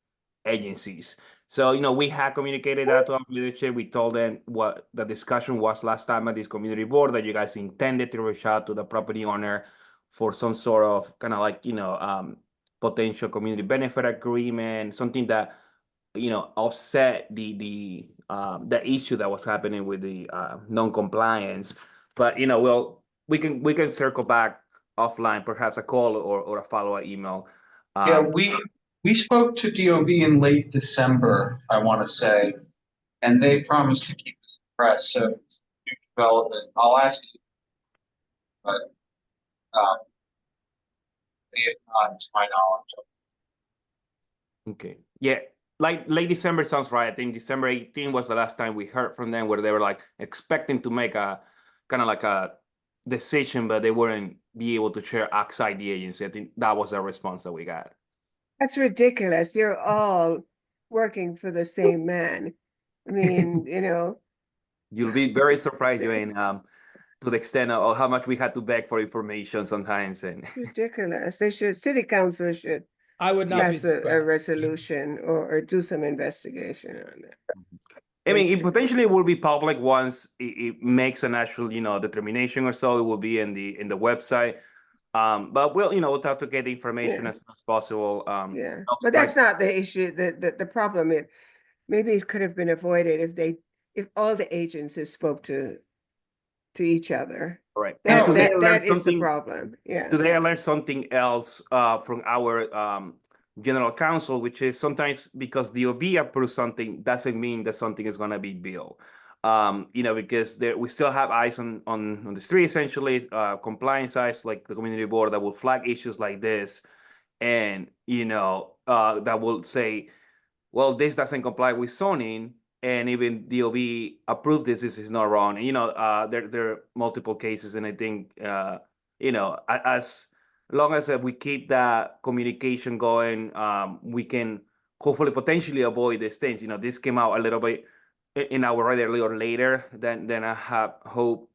agencies. So, you know, we had communicated that to our leadership. We told them what the discussion was last time at this community board, that you guys intended to reach out to the property owner for some sort of kind of like, you know, potential community benefit agreement, something that, you know, offset the issue that was happening with the non-compliance. But, you know, we can circle back offline, perhaps a call or a follow-up email. Yeah, we spoke to DOB in late December, I want to say, and they promised to keep us abreast. So, new development, I'll ask you, but they have not, to my knowledge. Okay. Yeah, like late December sounds right. I think December 18 was the last time we heard from them, where they were like expecting to make a kind of like a decision, but they wouldn't be able to share outside the agency. I think that was the response that we got. That's ridiculous. You're all working for the same man. I mean, you know. You'll be very surprised, Joanne. to the extent of how much we had to beg for information sometimes. And Ridiculous. They should, city council should I would not be pass a surprised. resolution or do some investigation on that. I mean, it potentially will be public once it makes an actual, determination or so. It will be in the website. But we'll have to get the information as soon as possible. Yeah, but that's not the issue. The problem is, maybe it could have been avoided if all the agencies spoke to each other. Right. That And today I learned is the something- problem. Yeah. Today I learned something else from our general counsel, which is sometimes because DOB approves something doesn't mean that something is going to be built. Because we still have eyes on the street, essentially, compliance eyes like the community board that will flag issues like this, and that will say, well, this doesn't comply with zoning, and even DOB approved this is not wrong. And there are multiple cases, and I think as long as we keep that communication going, we can hopefully potentially avoid these things. This came out a little bit in our radar a little later than I have hope,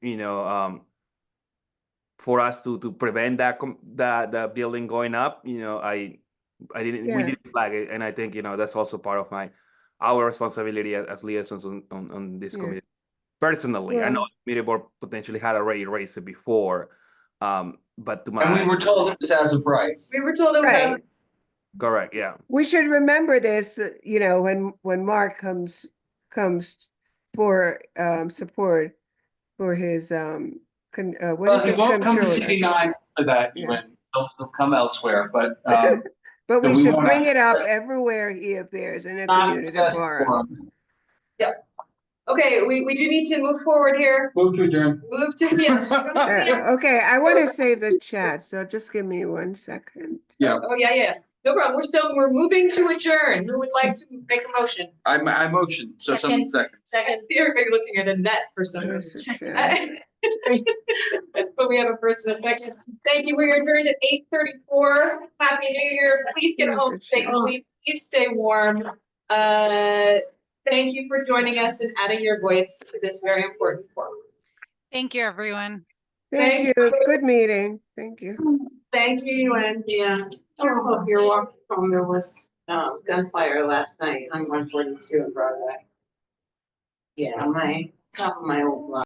for us to prevent that building going up. We didn't flag it, and I think that's also part of our responsibility as liaisons on this committee. Personally, I know the committee board potentially had already raised it before, but to my And we were told it was as of right. We were told it was as correct, yeah. We should remember this, when Mark comes for support for his Well, he won't come to MCB9 for that. He'll come elsewhere, but but we we should won't bring have- it up everywhere he appears in a not community the best forum. forum. Okay, we do need to move forward here. Move to adjourn. Move to, yes. Okay, I want to save the chat, so just give me 1 second. Yeah. Oh, yeah. No problem. We're moving to adjourn. Who would like to make a motion? I motion, so someone second. Second. I see everybody looking at Annette for some reason. But we have a first and a second. Thank you. We're adjourned at 8:34. Happy New Year. Please get home safely. Please stay warm. Thank you for joining us and adding your voice to this very important forum. Thank you, everyone. Thank you. Good meeting. Thank you. Thank you, and Yeah, I hope you're walking home. There was gunfire last night on 142 in Broadway. Yeah, on my top of my old block.